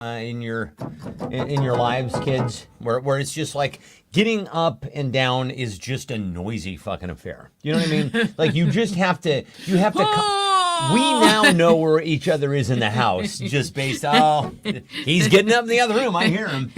in your lives, kids, where it's just like getting up and down is just a noisy fucking affair. You know what I mean? Like you have to. We now know where each other is in the house just based on, he's getting up in the other room. I hear him.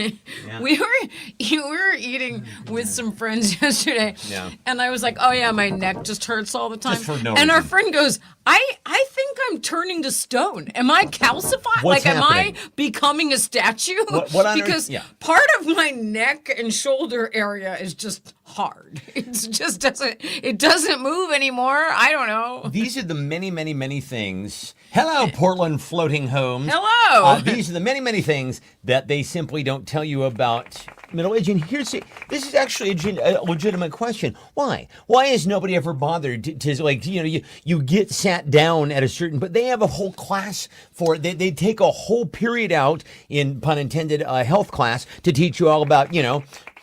Yeah. We were eating with some friends yesterday. Yeah. And I was like, oh yeah, my neck just hurts all the time. Just for no and our reason. friend goes, I think I'm turning to stone. Am I calcified? What's am I happening? becoming a statue? What on earth? Because Yeah. part of my neck and shoulder area is just hard. It just doesn't move anymore. I don't know. These are the many, many, many things. Hello, Portland floating homes. Hello. These are the many, many things that they simply don't tell you about middle age. And this is actually a legitimate question. Why? Why has nobody ever bothered to like, you get sat down at a certain, but they have a whole class for it. They take a whole period out in, pun intended, health class to teach you all about,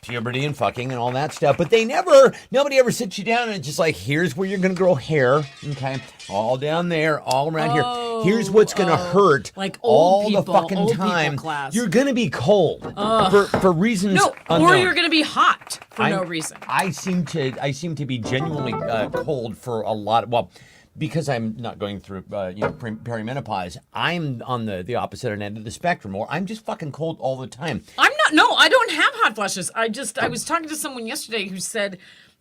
puberty and fucking and all that stuff, but nobody ever sits you down and it's just like, here's where you're gonna grow hair, okay, all down there, all around here. Here's what's gonna hurt, like all old the people, fucking old people time. class. You're gonna be cold for reasons No, unknown. or you're gonna be hot for no reason. I seem to be genuinely cold for a lot. Well, because I'm not going through, perimenopause, I'm on the opposite end of the spectrum, or I'm just fucking cold all the time. I don't have hot flashes. I was talking to someone yesterday who said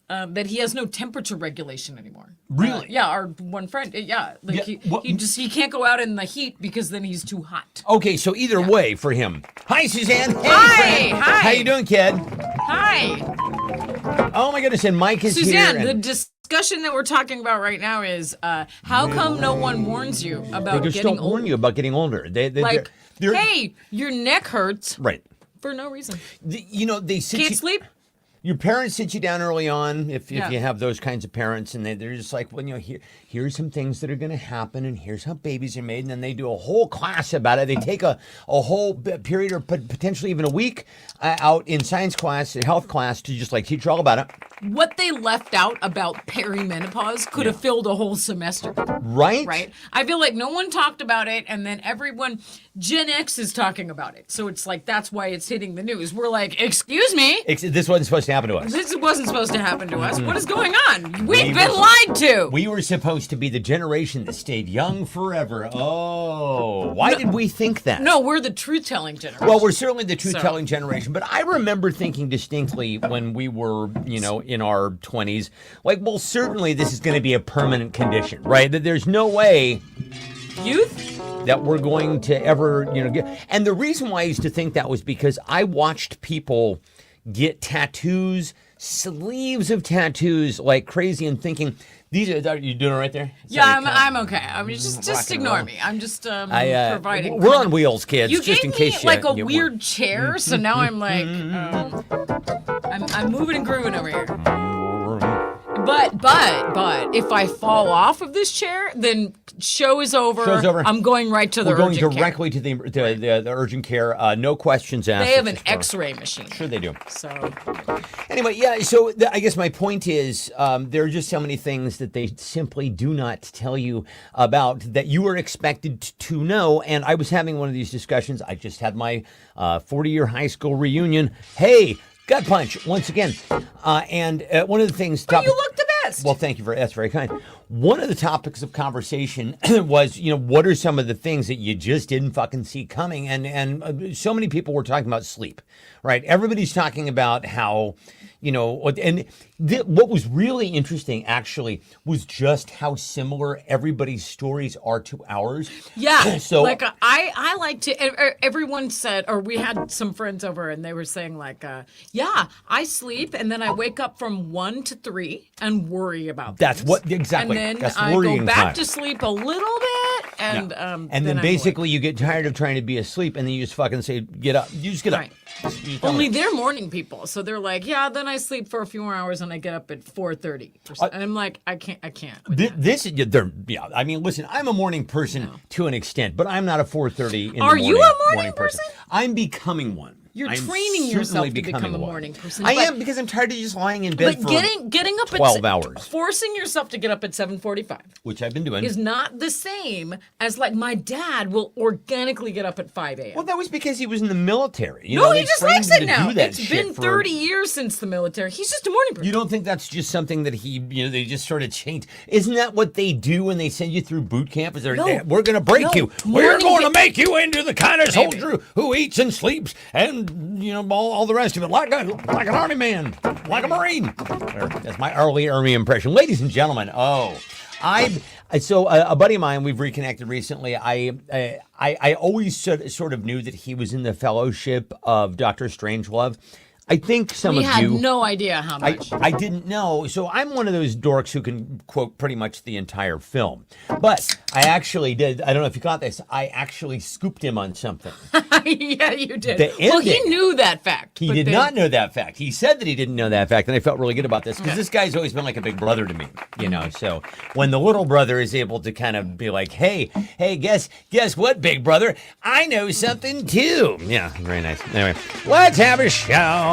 that he has no temperature regulation anymore. Really? Yeah, our one friend. Yeah, like he can't go out in the heat because then he's too hot. Okay, so either way for him. Hi, Suzanne. Hey, Hi, friend. hi. How you doing, kid? Hi, Oh my goodness, and Mike is Suzanne. here. The discussion that we're talking about right now is how come no one warns you about They just getting don't warn old? you about getting older. They're- Hey, your neck hurts right. for no reason. They sit Can't you, sleep. Your parents sit you down early on, if Yeah. you have those kinds of parents, and they're just like, well, here's some things that are going to happen, and here's how babies are made, and then they do a whole class about it. They take a whole period or potentially even a week out in science class, health class, to just like teach you all about it. What they left out about perimenopause could have filled a whole semester. Right? Right? I feel like no one talked about it, and then Gen X is talking about it. So it's like, that's why it's hitting the news. We're like, excuse me? This wasn't supposed to happen to us. This wasn't supposed to happen to us. What is going on? We've been lied to. We were supposed to be the generation that stayed young forever. Oh, why did we think that? No, we're the truth-telling generation. Well, we're certainly the truth-telling generation, but I remember thinking distinctly when we were, in our 20s, like, well, certainly this is going to be a permanent condition, right? That there's no way Youth? that we're going to ever, get. And the reason why I used to think that was because I watched people get tattoos, sleeves of tattoos like crazy, and thinking, are you doing it right there? Yeah, Sorry, I'm okay. I mean, just rock and ignore roll. me. I'm just providing. We're on wheels, kids. You just gave in case me like a you weird chair, so now I'm like, I'm moving and grooving over here. But if I fall off of this chair, then show is over. Show's over. I'm going right to the We're going urgent directly to the urgent care. No questions asked. They have an It's just X-ray machine. Sure they do. So Anyway, yeah, so I guess my point is there are just so many things that they simply do not tell you about that you are expected to know. And I was having one of these discussions. I just had my 40-year high school reunion. Hey, gut punch once again. And one of the things... you look the best. Well, thank you that's very kind. One of the topics of conversation was, what are some of the things that you just didn't fucking see coming? And so many people were talking about sleep, right? Everybody's talking about how, and what was really interesting actually was just how similar everybody's stories are to ours. Yeah. So like I like to. Everyone said, or we had some friends over, and they were saying like, yeah, I sleep and then I wake up from 1 to 3 and worry about. That's things. what exactly. And then that's I worrying go back time. to sleep a little bit, and and then basically you get tired of trying to be asleep, and then you just fucking say, "Get up!" You just get Right. up. Only they're morning people, so they're like, yeah. Then I sleep for a few more hours, and I get up at 4:30. And I'm like, I can't. with that. This is yeah. I mean, listen, I'm a morning person to an extent, but I'm not a 4:30 in the Are morning. you a morning person? I'm becoming one. You're I'm training yourself certainly to become becoming a one. morning person. I but- am, because I'm tired of just lying in bed But for getting up 12 at hours. forcing yourself to get up at 7:45 which I've been doing. is not the same as like my dad will organically get up at 5 a.m. Well, that was because he was in the military. You no, know, he they just trained likes him it to now. do that It's shit been for- 30 years since the military. He's just a morning person. You don't think that's just something that they just sort of changed? Isn't that what they do when they send you through boot camp? Is No. we're going to break No. you. We're Morning going to get- make you into the kind of Maybe. soldier who eats and sleeps and, all the rest of it like an army man, like a Marine. That's my early Army impression. Ladies and gentlemen, so a buddy of mine, we've reconnected recently. I always sort of knew that he was in the fellowship of Dr. Strangelove. I think some we of had you... no idea how much. I didn't know. So I'm one of those dorks who can quote pretty much the entire film. But I actually did. I don't know if you caught this. I actually scooped him on something. Yeah, you did. The Well, he ending. knew that fact. He but did then- not know that fact. He said that he didn't know that fact, and I felt really good about this because this guy's always been like a big brother to me, So when the little brother is able to kind of be like, "Hey, guess what, big brother? I know something too." Yeah, very nice. Anyway, let's have a show.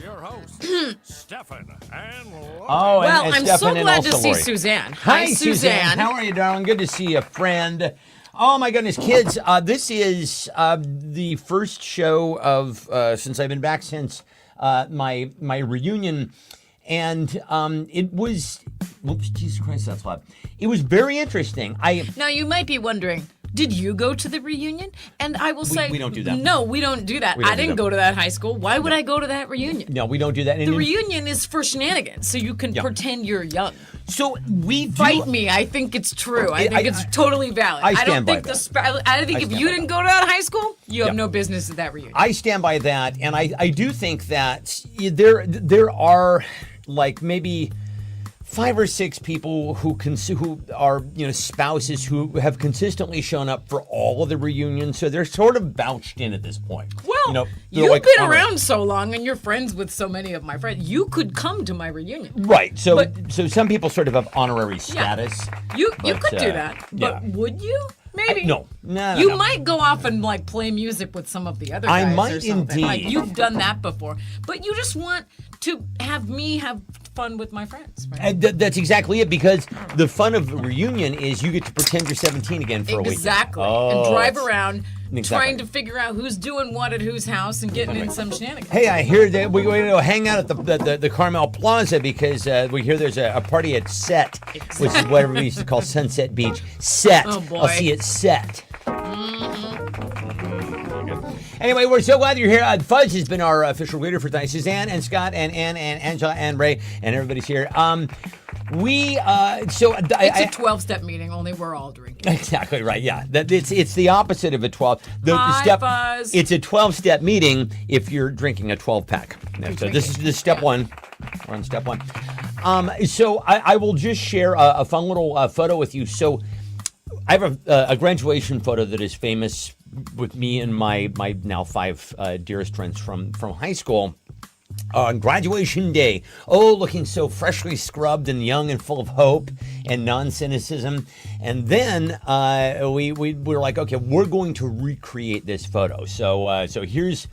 Your host, Stefan and Oh, Well, and I'm Stefan so and glad to also see Lori. Suzanne. Hi, Suzanne. How are you, darling? Good to see you, friend. Oh my goodness, kids! This is the first show of since I've been back since my reunion, and it was. Whoops, Jesus Christ, that's loud. It was very interesting. Now, you might be wondering, did you go to the reunion? And I will say, we don't do that. No, we don't do that. We don't I do didn't that. go to that high school. Why would I go to that reunion? No, we don't do that. The reunion is for shenanigans, so you can Yeah. pretend you're young. So we do, Fight me. I think it's true. I think I- it's totally valid. I don't stand by think that. I think if stand you by didn't that. go to that high school, you have Yeah. no business at that reunion. I stand by that, and I do think that there are like maybe 5 or 6 people who are spouses who have consistently shown up for all of the reunions, so they're sort of vouched in at this point. Well, they're you've like been honored. around so long and you're friends with so many of my friends. You could come to my reunion. Right. So But- so some people sort of have honorary status. You But, could do that. But yeah. would you? Maybe. No. You no. might go off and like play music with some of the other I guys might or something. Like indeed. you've done that before. But you just want to have me have fun with my friends, right? And that's exactly it, because the fun of the reunion is you get to pretend you're 17 again for a week. Exactly. Oh, and drive that's- around Exactly. trying to figure out who's doing what at whose house and getting in some shenanigans. Hey, I hear that we're going to hang out at the Carmel Plaza because we hear there's a party at Set, which is whatever we used to call Sunset Beach. Set. Oh, boy. I'll see you at Set. Anyway, we're so glad you're here. Fudge has been our official reader for tonight. Suzanne and Scott and Ann and Angela and Ray and everybody's here. It's a 12-step meeting, only we're all drinking. Exactly right. Yeah, it's the opposite of a 12. Hi, Fuzz. It's a 12-step meeting if you're drinking a 12-pack. So this is step one. We're on step one. So I will just share a fun little photo with you. So I have a graduation photo that is famous with me and my now 5 dearest friends from high school. On graduation day, looking so freshly scrubbed and young and full of hope and non-cynicism. And then we were like, okay, we're going to recreate this photo. So here's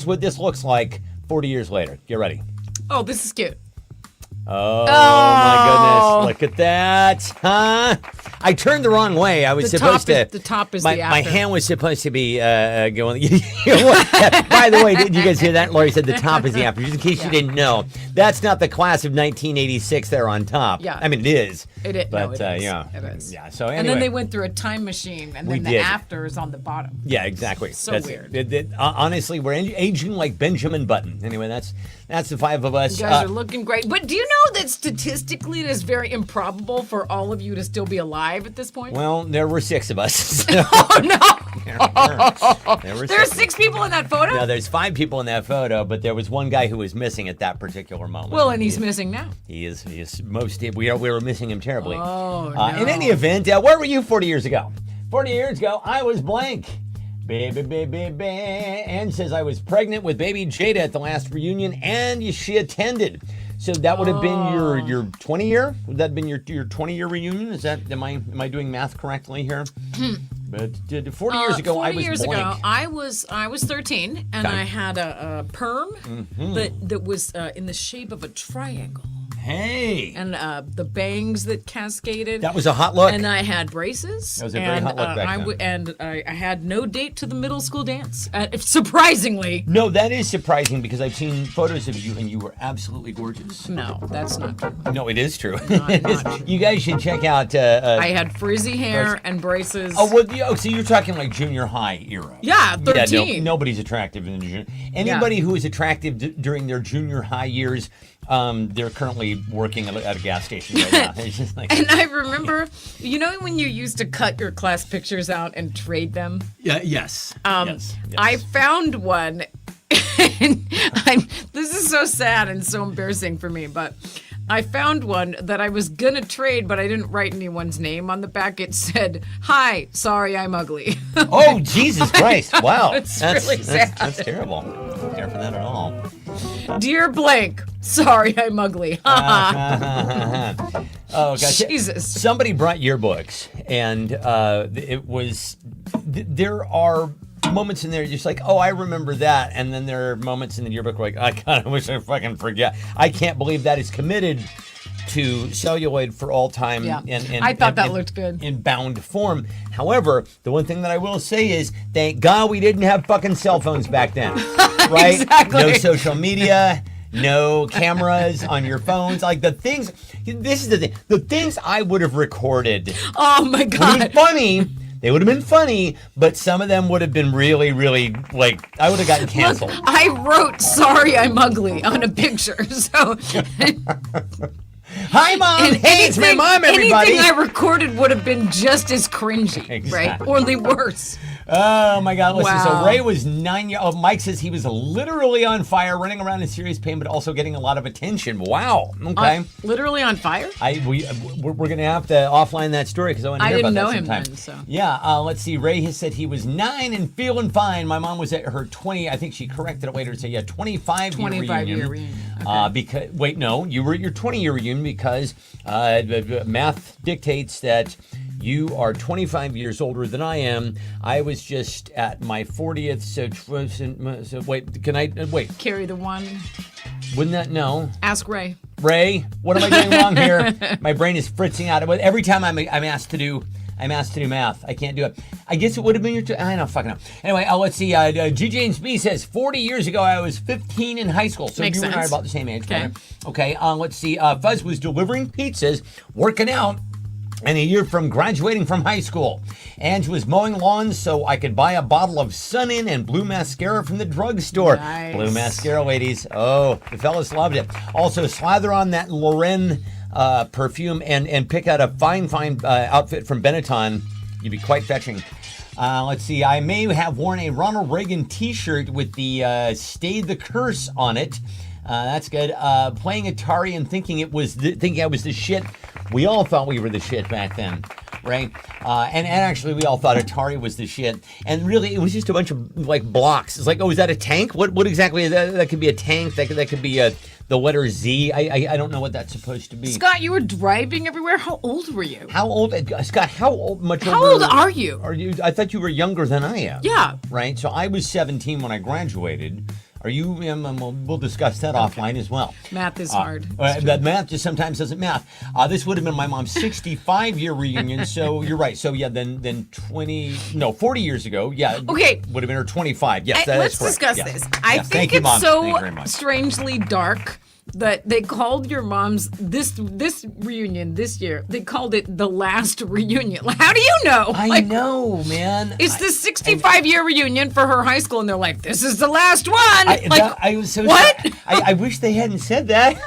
what this looks like 40 years later. Get ready. Oh, this is cute. Oh my goodness! Look at that, huh? I turned the wrong way. I was The supposed top to. the top is my, the my after. hand was supposed to be going. By the way, did you guys hear that? Lori said the top is the after. Just in case you didn't know, that's not the class of 1986 there on top. Yeah. I mean it is. It is. But no, it is. yeah, It is. yeah. So anyway, And then they went through a time machine, and We then the did. after is on the bottom. Yeah, exactly. So That's weird. Honestly, we're aging like Benjamin Button. Anyway, that's the 5 of us. You guys are looking great. But do you know that statistically it is very improbable for all of you to still be alive at this point? Well, there were 6 of us. Oh, no. there were There are 6. 6 people in that photo? Now, there's 5 people in that photo, but there was one guy who was missing at that particular moment. Well, and he's missing now. He is we were missing him terribly. Oh, no. In any event, where were you 40 years ago? 40 years ago, I was blank. Baby. Ann says I was pregnant with baby Jada at the last reunion, and she attended. So that would have been your 20 year. Would that have been your 20-year reunion? Is that am I doing math correctly here? But 40 years ago, 40 I was years blank. ago, I was 13, and Okay. I had a perm that was in the shape of a triangle, Hey, and the bangs that cascaded. that was a hot look. And I had braces. That was a very hot look back then. I had no date to the middle school dance. Surprisingly. No, that is surprising because I've seen photos of you and you were absolutely gorgeous. No, that's not true. No, it is true. Not It is. true. You guys should check out. I had frizzy hair and braces. Oh, well, so you're talking like junior high era. Yeah, 13. Yeah, nobody's attractive in the junior. Anybody who was attractive during their junior high years, they're currently working at a gas station right now. It's just like, And I remember, you know, when you used to cut your class pictures out and trade them? yeah, yes. Yes. I found one. And this is so sad and so embarrassing for me, but I found one that I was gonna trade, but I didn't write anyone's name on the back. It said, "Hi, sorry, I'm ugly." Oh, Jesus Christ! Wow, It's really sad. That's terrible. I don't care for that at all. Dear blank, sorry, I'm ugly. Oh gosh. Jesus. Somebody brought yearbooks, and it was. There are moments in there you're just like, oh, I remember that, and then there are moments in the yearbook where like, I kind of wish I fucking forget. I can't believe that is committed to celluloid for all time. Yeah. And I thought that looked good. in bound form. However, the one thing that I will say is, thank God we didn't have fucking cell phones back then, right? Exactly. No social media. No cameras on your phones. Like the things, this is the thing. The things I would have recorded Oh my would have been God. funny. They would have been funny, but some of them would have been really, really, like, I would have gotten canceled. Look, I wrote "sorry, I'm ugly" on a picture, so. Hi, Mom! Hey, it's my mom, everybody! Anything I recorded would have been just as cringy, right? Exactly. Only worse. Oh, my God. Listen, Wow. so Ray was 9 years old. Mike says he was literally on fire, running around in serious pain, but also getting a lot of attention. Wow. Okay. Literally on fire? We're going to have to offline that story because I want to I hear didn't about know that him sometime. then, so. Yeah, let's see. Ray has said he was 9 and feeling fine. My mom was at her 20. I think she corrected it later to say, 25-year reunion. Okay. Because wait, no, you were at your 20-year reunion because math dictates that you are 25 years older than I am. I was just at my 40th. So wait, can I wait? Carry the one. Wouldn't that no? Ask Ray. Ray, what am I doing wrong here? My brain is fritzing out. Every time I'm asked to do math, I can't do it. I guess it would have been your. I don't fucking know. Anyway, let's see. G. James B says 40 years ago I was 15 in high school. So Makes you and I are sense. about the same age. Okay. Right? Okay. Let's see. Fuzz was delivering pizzas, working out. And a year from graduating from high school. Ange was mowing lawns so I could buy a bottle of Sun-In and blue mascara from the drugstore. Nice. Blue mascara, ladies. Oh, the fellas loved it. Also, slather on that Loren perfume and pick out a fine outfit from Benetton. You'd be quite fetching. Let's see. I may have worn a Ronald Reagan T-shirt with the "Stay the Curse" on it. That's good. Playing Atari and thinking I was the shit. We all thought we were the shit back then, right? And actually, we all thought Atari was the shit. And really, it was just a bunch of like blocks. It's like, oh, is that a tank? What exactly is that? That could be a tank. That could be the letter Z. I don't know what that's supposed to be. Scott, you were driving everywhere. How old were you? How old, Scott? How old? How old are you? Are you? I thought you were younger than I am. Yeah. Right. So I was 17 when I graduated. Are you? We'll discuss that offline as well. Math is hard. That math just sometimes doesn't math. This would have been my mom's 65-year reunion. So you're right. So yeah, then 40 years ago. Yeah. Okay. Would have been her 25. Yes, that Let's is correct. discuss Yes. this. Yes. I Thank think you, it's Mom. Thank you very so much. strangely dark that they called your mom's this reunion this year. They called it the last reunion. How do you know? I know, man. It's the 65-year reunion for her high school, and they're like, "This is the last one." I was so what? sad. I wish they hadn't said that.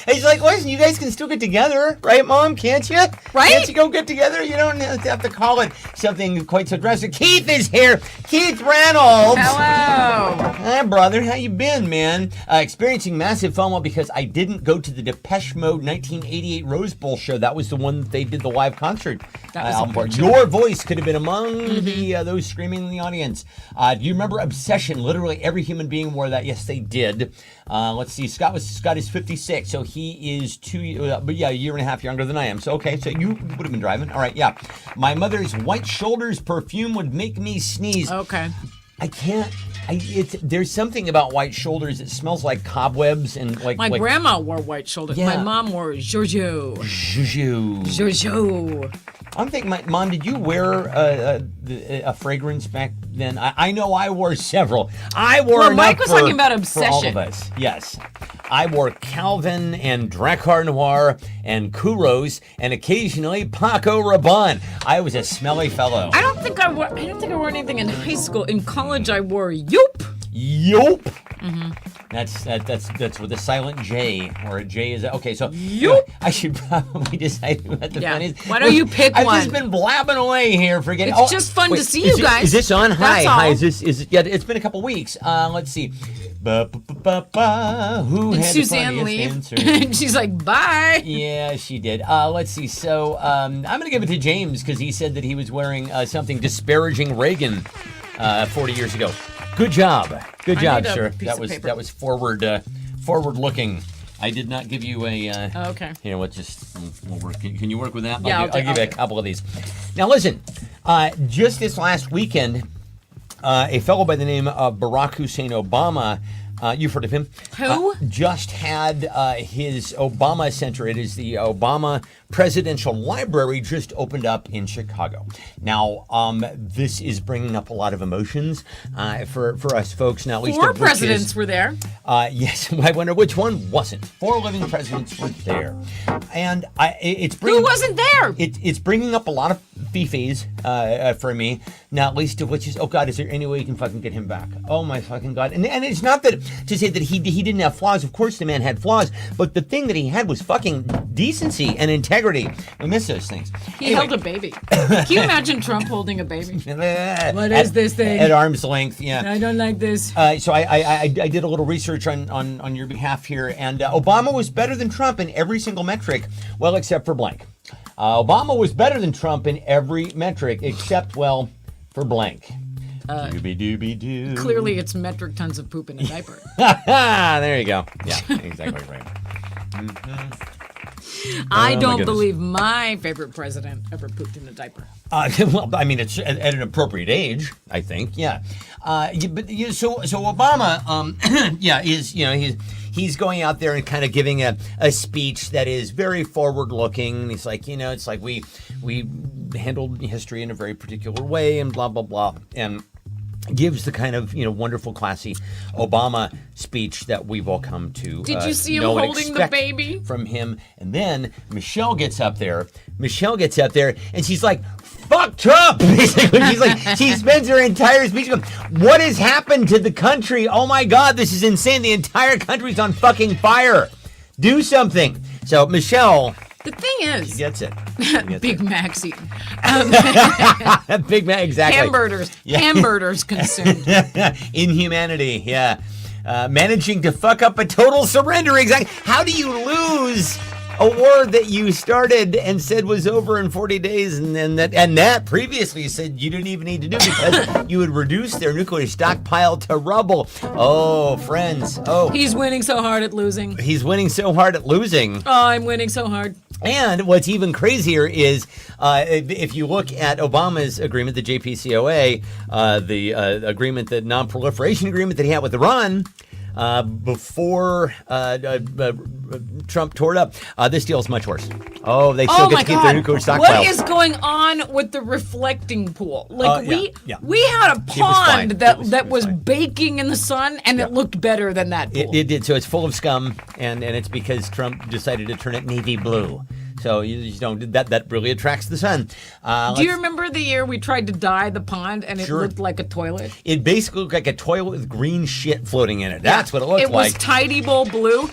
It's like, listen, you guys can still get together, right, Mom? Can't you? Right? Can't you go get together? You don't have to call it something quite so drastic. Keith is here. Keith Reynolds. Hello. brother. How you been, man? Experiencing massive FOMO because I didn't go to the Depeche Mode 1988 Rose Bowl show. That was the one that they did the live concert. That was a album for. good show. Your voice could have been among the those screaming in the audience. Do you remember Obsession? Literally every human being wore that. Yes, they did. Let's see. Scott is 56, so he is a year and a half younger than I am. So okay, so you would have been driving. All right, yeah. My mother's White Shoulders perfume would make me sneeze. Okay. I can't. There's something about White Shoulders. It smells like cobwebs and like. My grandma wore white shoulders. Yeah. My mom wore Giorgio. Juju. Giorgio. I'm thinking, Mom, did you wear a fragrance back then? I know I wore several. I wore. Well, Mike enough was talking about for all Obsession. of us. Yes, I wore Calvin and Drakkar Noir and Kuros and occasionally Paco Rabanne. I was a smelly fellow. I don't think I wore anything in high school. In college, I wore Yoop. Yope. That's with a silent J, or a J is okay. So Yope. I should probably decide what the Yeah. fun is. Why don't you pick I've one? just been blabbing away here, forgetting. It's just fun to see you guys. Is this on? That's Hi. all. Is this? Yeah, it's been a couple weeks. Let's see. Who And had Suzanne the leave. funniest answer? And she's like, bye. Yeah, she did. Let's see. So I'm going to give it to James because he said that he was wearing something disparaging Reagan 40 years ago. Good job. Good I job, need a sir. piece That of was paper. that was forward looking. I did not give you a. Okay. Here, let's just. We'll work. Can you work with that? Yeah, I'll give you a I'll couple of these. Now listen. Just this last weekend, a fellow by the name of Barack Hussein Obama. You've heard of him. Who? Just had his Obama Center. It is the Obama Presidential Library, just opened up in Chicago. Now, this is bringing up a lot of emotions for us folks. Now, at least 4 of which presidents is- were there. Yes, I wonder which one wasn't. 4 living presidents were there, and it's bringing. Who wasn't there? It's bringing up a lot of fifis for me. Now, at least of which is, oh God, is there any way you can fucking get him back? Oh my fucking God! And it's not that to say that he didn't have flaws. Of course, the man had flaws, but the thing that he had was fucking decency and integrity. We miss those things. He held a baby. Can you imagine Trump holding a baby? What is this thing? At arm's length? Yeah. I don't like this. So I did a little research on your behalf here, and Obama was better than Trump in every single metric, well, except for blank. Obama was better than Trump in every metric except, well, for blank. Doobie-doobie-doo. Clearly, it's metric tons of poop in a diaper. There you go. Yeah, exactly right. I my don't goodness. believe my favorite president ever pooped in a diaper. Well, I mean, it's at an appropriate age, I think. Yeah, so Obama, yeah, is he's going out there and kind of giving a speech that is very forward-looking. He's like, it's like we handled history in a very particular way, and blah blah blah, and gives the kind of wonderful, classy Obama speech that we've all come to. Did you see him know and holding the expect baby? from him? And then Michelle gets up there, and she's like, "Fuck Trump!" Basically, she spends her entire speech going, "What has happened to the country? Oh my God, this is insane! The entire country's on fucking fire. Do something." So Michelle. The thing is, Gets it. Big Mac's eaten. Big man, exactly. Hamburgers consumed. Inhumanity, yeah. Managing to fuck up a total surrender, exactly. How do you lose a war that you started and said was over in 40 days, and that previously you said you didn't even need to do because you would reduce their nuclear stockpile to rubble? Oh, friends. Oh, He's winning so hard at losing. he's winning so hard at losing. Oh, I'm winning so hard. And what's even crazier is if you look at Obama's agreement, the JPCOA, the agreement, the non-proliferation agreement that he had with Iran before Trump tore it up, this deal is much worse. Oh, they still Oh get my to keep their God! nuclear stockpile. What is going on with the reflecting pool? Like yeah. we had a was fine. pond It that was was fine. baking in the sun, and it looked better than that pool. It did. So it's full of scum, and it's because Trump decided to turn it navy blue. So you just don't. That really attracts the sun. Do you remember the year we tried to dye the pond and it Sure. looked like a toilet? It basically looked like a toilet with green shit floating in it. That's what it looked It was like. Tidy Bowl blue.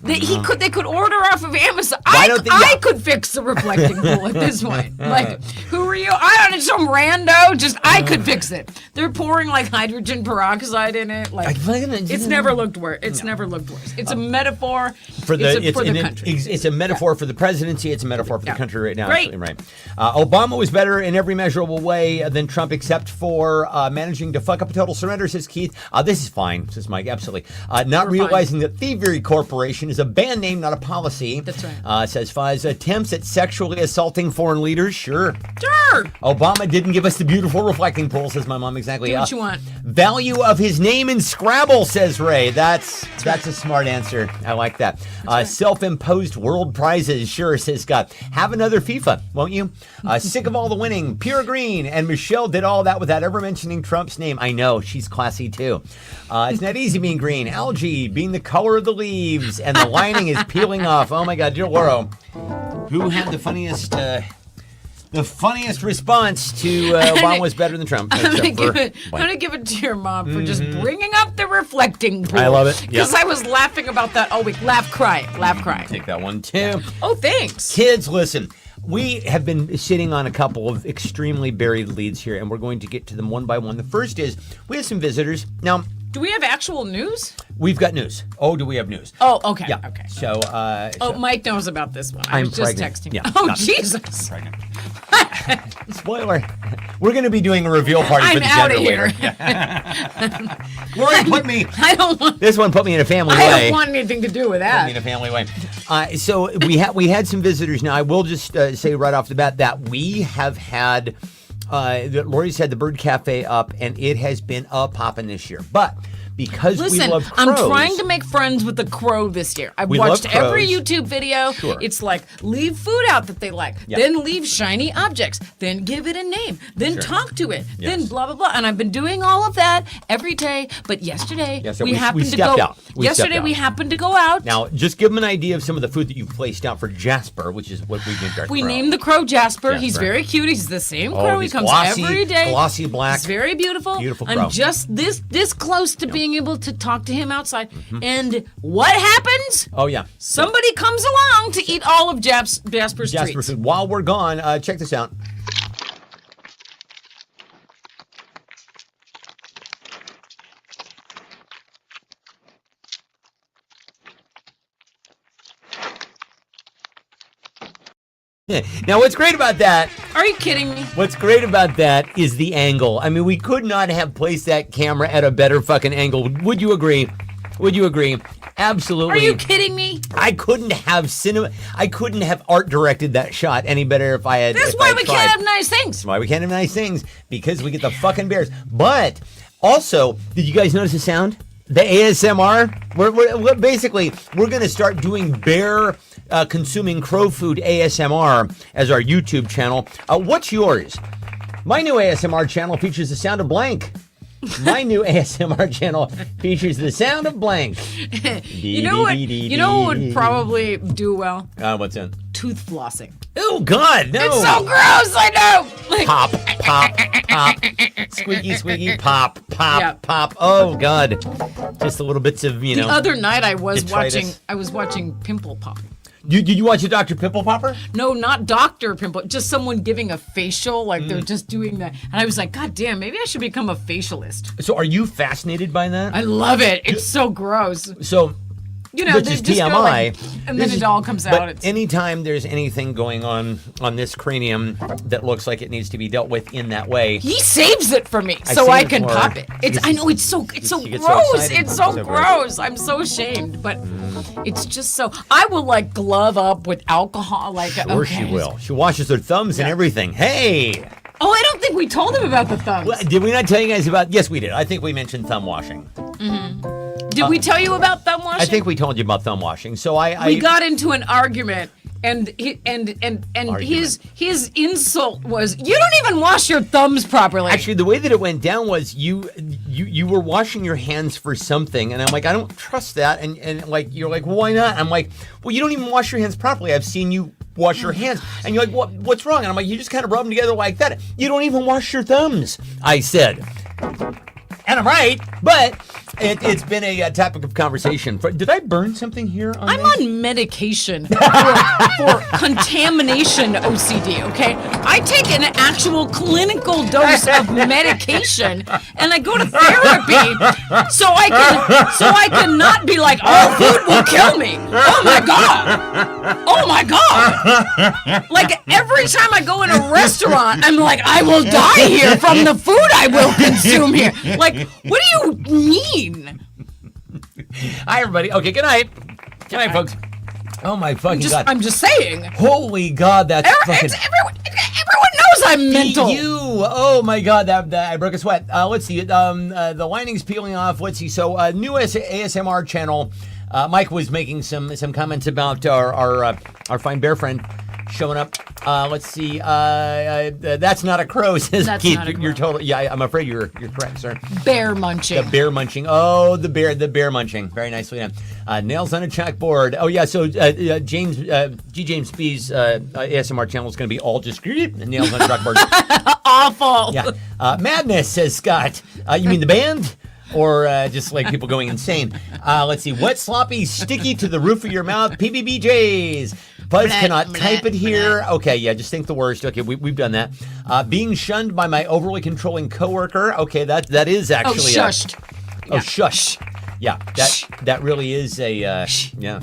They could order off of Amazon. Why don't they- I yeah. could fix the reflecting pool at this point. Like, who were you? I don't know, some rando. Just I could fix it. They're pouring like hydrogen peroxide in it. Like it's never looked worse. It's never looked worse. It's a metaphor for the country. It's a metaphor for the presidency. It's a metaphor for the country right now. Great. Absolutely right. Obama was better in every measurable way than Trump, except for managing to fuck up a total surrender, says Keith. This is fine, says Mike. Absolutely. Not realizing that Thievery Corporation is a band name, not a policy. That's right. Says Fuzz. Attempts at sexually assaulting foreign leaders. Sure. Sure. Obama didn't give us the beautiful reflecting pool, says my mom. Exactly. Do what you want. Value of his name in Scrabble, says Ray. That's a smart answer. I like that. Right. Self-imposed world prizes, sure, says Scott. Have another FIFA, won't you? Sick of all the winning. Pure Green. And Michelle did all that without ever mentioning Trump's name. I know, she's classy too. It's not easy being green. Algae being the color of the leaves, and the lining is peeling off. Oh my God, dear Lauro. Who had the funniest response to Obama was better than Trump? I'm gonna give it to your mom for just bringing up the reflecting pool. I love it. Because I was laughing about that all week. Laugh, cry. Take that one too. Oh, thanks. Kids, listen. We have been sitting on a couple of extremely buried leads here, and we're going to get to them one by one. The first is we have some visitors. Now, do we have actual news? we've got news. Oh, do we have news? Oh, okay. Yeah. Okay. So, Mike knows about this one. I I'm was just pregnant. texting. Yeah, Oh, not- Jesus. Pregnant. Spoiler. We're going to be doing a reveal party for I'm the out gender of here. later. Lori put me. I don't want. This one put me in a family I way. don't want anything to do with In a that. family way. So we had some visitors. Now I will just say right off the bat that we have had that Lori's had the Bird Cafe up, and it has been popping this year. But because we Listen, love crows, I'm trying to make friends with the crow this year. I've We watched love every crows. YouTube video. Sure. It's like leave food out that they like, Yeah. then leave shiny objects, then give it a name, then Sure. talk to it, then Yes. blah blah blah. And I've been doing all of that every day. But yesterday Yes, so we we happened to stepped go. out. We stepped Yesterday out. we happened to go out. Now, just give them an idea of some of the food that you've placed out for Jasper, which is what we named our We crow. named the crow Jasper. He's Jasper. very cute. He's the same Oh, crow. He he's comes glossy, every day. glossy black. He's very beautiful. Beautiful crow. I'm just this close to being able to talk to him outside. And what happens? Oh yeah, Somebody comes along to eat all of Jasper's Jasper treats. food. While we're gone, check this out. Now, what's great about that? Are you kidding me? What's great about that is the angle. I mean, we could not have placed that camera at a better fucking angle. Would you agree? Would you agree? Absolutely. Are you kidding me? I couldn't have art directed that shot any better if I had. That's if why I we tried. can't have nice things. That's why we can't have nice things, because we get the fucking bears. But also, did you guys notice the sound? The ASMR? We're basically, we're going to start doing bear consuming crow food ASMR as our YouTube channel. What's yours? My new ASMR channel features the sound of blank. My new ASMR channel features the sound of blank. You know what? You know what would probably do well? What's in? Tooth flossing. Oh, God, no. It's so gross. I know. Like, Pop, pop, pop. Squeaky, squeaky, pop, pop, Yeah. pop. Oh, God. Just the little bits of, the other night I was detritus. watching Pimple Pop. Did you watch a Dr. Pimple Popper? No, not Dr. Pimple, just someone giving a facial, like they're just doing that. And I was like, God damn, maybe I should become a facialist. So are you fascinated by that? I love it. It's so gross. So, You know, which they is just go TMI. like, and then This is- it all comes but out. It's, anytime there's anything going on this cranium that looks like it needs to be dealt with in that way, he saves it for me I so save I it can for- pop it. It's you- I know it's so you get so gross. excited. It's so So gross. gross. I'm so ashamed, but it's just so. I will like glove up with alcohol. Like sure okay. she will. She washes her thumbs and everything. Hey! Oh, I don't think we told him about the thumbs. Well, did we not tell you guys about? Yes, we did. I think we mentioned thumb washing. Did we tell you about thumb washing? I think we told you about thumb washing. So we got into an argument, and his insult was, "You don't even wash your thumbs properly." Actually, the way that it went down was you were washing your hands for something, and I'm like, I don't trust that, and like you're like, well, why not? I'm like, well, you don't even wash your hands properly. I've seen you wash your hands, and you're like, what's wrong? And I'm like, you just kind of rub them together like that. You don't even wash your thumbs. I said. And I'm right, but It's been a topic of conversation. Did I burn something here? I'm on medication for contamination OCD, okay? I take an actual clinical dose of medication and I go to therapy so I can not be like, oh, food will kill me. Oh my God. Oh my God. Like every time I go in a restaurant, I'm like, I will die here from the food I will consume here. Like, what do you mean? Hi, everybody. Okay, good night. Good night, folks. Oh, my fucking God. I'm just saying. Holy God, that's fucking... Everyone knows I'm mental. Oh, my God, that I broke a sweat. Let's see. The lining's peeling off. Let's see. So, new ASMR channel. Mike was making some comments about our fine bear friend showing up. Let's see. That's not a crow, says That's Keith. not a crow. You're totally. Yeah, I'm afraid you're correct, sir. Bear munching. The bear munching. Oh, the bear munching. Very nicely done. Nails on a chalkboard. Oh yeah. So James B's ASMR channel is going to be all just nails on a chalkboard. Awful. Yeah. Madness, says Scott. You mean the band? Or just like people going insane. Let's see. Wet, sloppy, sticky to the roof of your mouth. PBBJs. Buzz cannot type it here. Okay, yeah, just think the worst. Okay, we've done that. Being shunned by my overly controlling coworker. Okay, that is actually. Shushed. Shush. Yeah, that really is a yeah.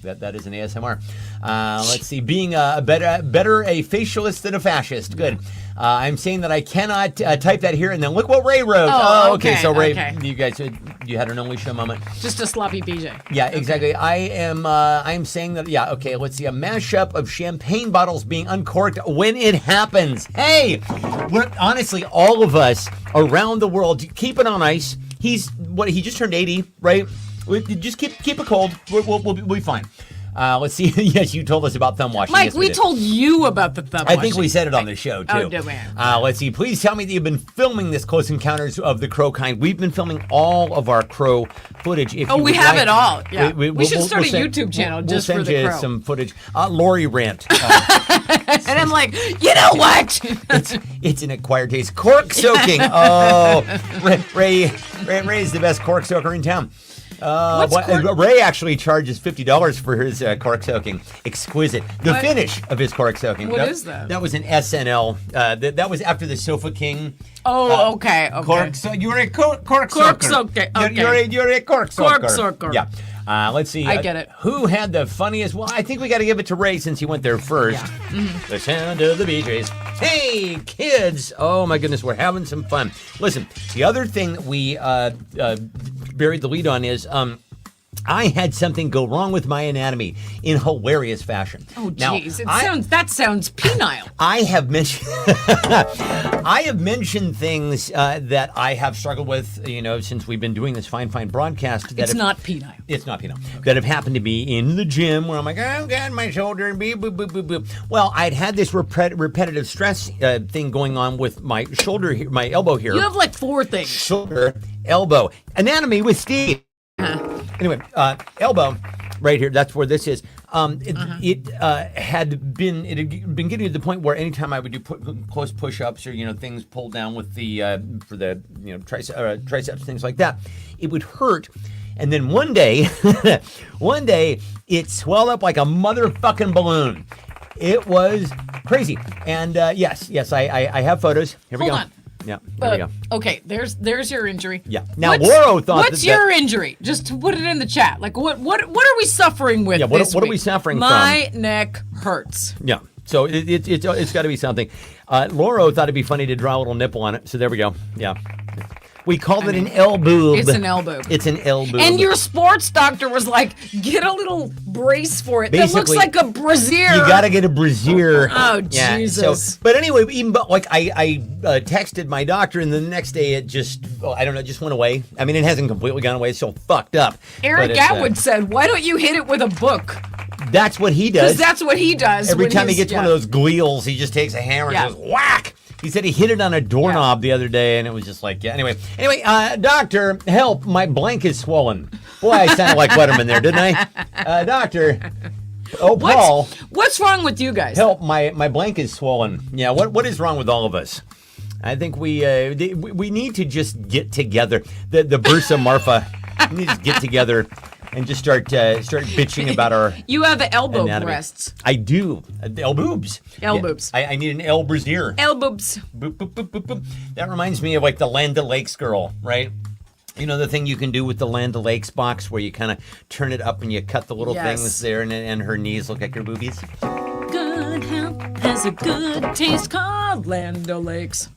That is an ASMR. Let's see. Being better a facialist than a fascist. Good. I'm saying that I cannot type that here, and then look what Ray wrote. Oh, okay. So Ray, okay. you guys, you had an only show moment. Just a sloppy BJ. Yeah, exactly. I am saying that. Yeah, okay. Let's see. A mashup of champagne bottles being uncorked when it happens. Hey, honestly, all of us around the world, keep it on ice. He just turned 80, right? Just keep it cold. We'll be fine. Let's see. Yes, you told us about thumb washing. Mike, yes, we did. told you about the thumb washing. I think we said it on the show, too. Oh, did we? Let's see. Please tell me that you've been filming this Close Encounters of the Crow kind. We've been filming all of our crow footage. If you we would have like, it all. Yeah. We should start a send- YouTube channel we'll just for send the you crow. some footage. Lori rant. And I'm like, you know what? It's an acquired taste. Cork soaking. Oh, Ray is the best cork soaker in town. Ray actually charges $50 for his cork soaking. Exquisite. The finish of his cork soaking. What is that? That was an SNL. That was after the Sofa King. Oh, okay. Cork. So you're a cork soaker. soaker, okay. You're a cork soaker. Cork soaker. Yeah. Let's see. I get it. Who had the funniest? Well, I think we got to give it to Ray since he went there first. Yeah. Mm-hmm. The sound of the BJs. Hey, kids! Oh my goodness, we're having some fun. Listen, the other thing that we buried the lead on is I had something go wrong with my anatomy in hilarious fashion. Oh, Now, jeez. That sounds penile. I have mentioned things that I have struggled with, since we've been doing this fine broadcast. It's not penile. It's not penile. That have happened to be in the gym where I'm like, oh God, my shoulder, beep, boop, boop, boop, boop. Well, I'd had this repetitive stress thing going on with my shoulder here, my elbow here. You have like 4 things. Shoulder, elbow, anatomy with Steve. Anyway, elbow, right here. That's where this is. It had been getting to the point where anytime I would do close push-ups or things pulled down with the for the triceps, things like that, it would hurt. And then one day, it swelled up like a motherfucking balloon. It was crazy. And yes, I have photos. Here we go. Hold on. Yeah, there we go. Okay, there's your injury. Yeah. Now, Lauro thought what's your injury? Just to put it in the chat. Like, what are we suffering with? Yeah, what this are we week? suffering My neck hurts. Yeah. So it's got to be something. Lauro thought it'd be funny to draw a little nipple on it. So there we go. Yeah. We called it an elbow. It's an elbow. It's an elbow. And your sports doctor was like, get a little brace for it. That looks Basically, like a brassiere. You got to get a brassiere. Oh, Jesus. But anyway, I texted my doctor, and the next day it just went away. I mean, it hasn't completely gone away. It's still fucked up. Eric Atwood said, why don't you hit it with a book? That's what he does. Because that's what he does. Every time he gets one of those gleals, he just takes a hammer and goes whack. He said he hit it on a doorknob the other day, and it was just like, yeah. Anyway, doctor, help! My blank is swollen. Boy, I sounded like Letterman there, didn't I? Doctor. Oh, Paul. What's wrong with you guys? Help! My blank is swollen. Yeah. What is wrong with all of us? I think we need to just get together. The Bursa Marfa we need to get together and just start bitching about our. You have elbow anatomy. breasts. I do. Elboobs. Elboobs. I need an elbrazier. Elboobs. Boop, boop, boop, boop, boop. That reminds me of like the Land O'Lakes girl, right? You know the thing you can do with the Land O'Lakes box where you kind of turn it up and you cut the little Yes. things there, and her knees look like her boobies. Good health has a good taste called Land O'Lakes.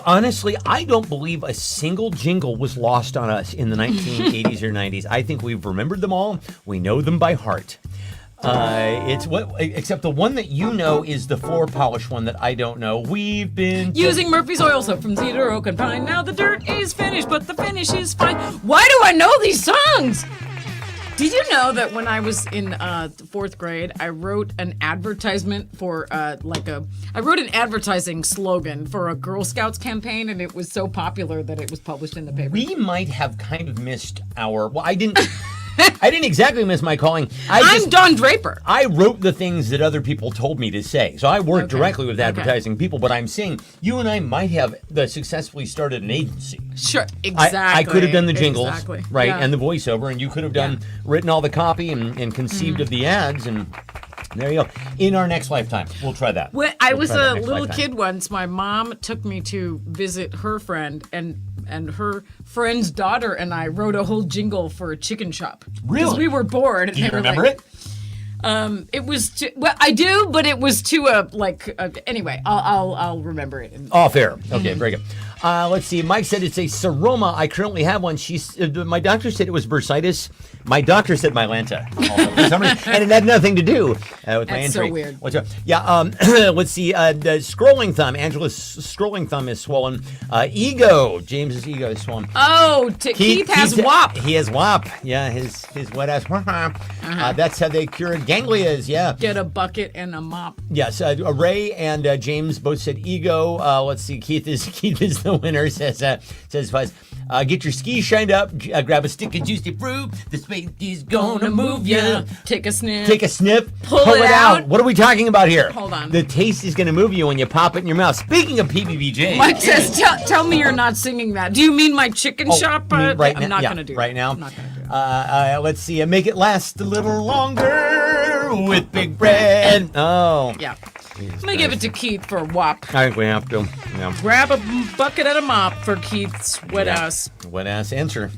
Honestly, I don't believe a single jingle was lost on us in the 1980s or 90s. I think we've remembered them all. We know them by heart. It's what, except the one that you know is the floor polish one that I don't know. We've been Using Murphy's oil soap from cedar, oak, and pine. Now the dirt is finished, but the finish is fine. Why do I know these songs? Did you know that when I was in fourth grade, I wrote an advertisement for I wrote an advertising slogan for a Girl Scouts campaign, and it was so popular that it was published in the paper. We might have kind of missed our. Well, I didn't. I didn't exactly miss my calling. I'm Don Draper. I wrote the things that other people told me to say. So I worked Okay. directly with Okay. advertising people, but I'm saying you and I might have successfully started an agency. Sure, exactly. I could have done the jingles, Exactly. right, Yeah. and the voiceover, and you could have written all the copy and conceived of the ads, and there you go. In our next lifetime, we'll try that. When I was try that a next little lifetime. kid once, my mom took me to visit her friend, and her friend's daughter and I wrote a whole jingle for a chicken shop. Really? Because we were bored. And Do you they were remember like, it? It was too, well, I do, but it was too anyway. I'll remember it. Oh, fair. Okay, Mm-hmm. very good. Let's see. Mike said it's a seroma. I currently have one. My doctor said it was bursitis. My doctor said Mylanta. Also, for some reason, and it had nothing to do with my That's so injury. weird. What's up? Yeah. Let's see. The scrolling thumb. Angela's scrolling thumb is swollen. Ego. James's ego is swollen. Oh, Keith has WAP. He has WAP. Yeah, his wet ass. That's how they cure ganglias. Yeah. Get a bucket and a mop. Yes, Ray and James both said ego. Let's see, Keith is the winner. Says Fuzz. Get your skis shined up. Grab a stick of juicy fruit. The space is gonna move ya. Take a sniff. Take a sniff. Pull it out. What are we talking about here? Hold on. The taste is gonna move you when you pop it in your mouth. Speaking of PBBJ. Mike says, tell me you're not singing that. Do you mean my chicken shop? Right I'm now, not yeah, going to do right it. now. I'm not going to do it. Let's see. Make it last a little longer with Big Bread. Oh. Yeah. I'm going to give it to Keith for WAP. I think we have to. Yeah. Grab a bucket and a mop for Keith's wet ass. Wet ass answer.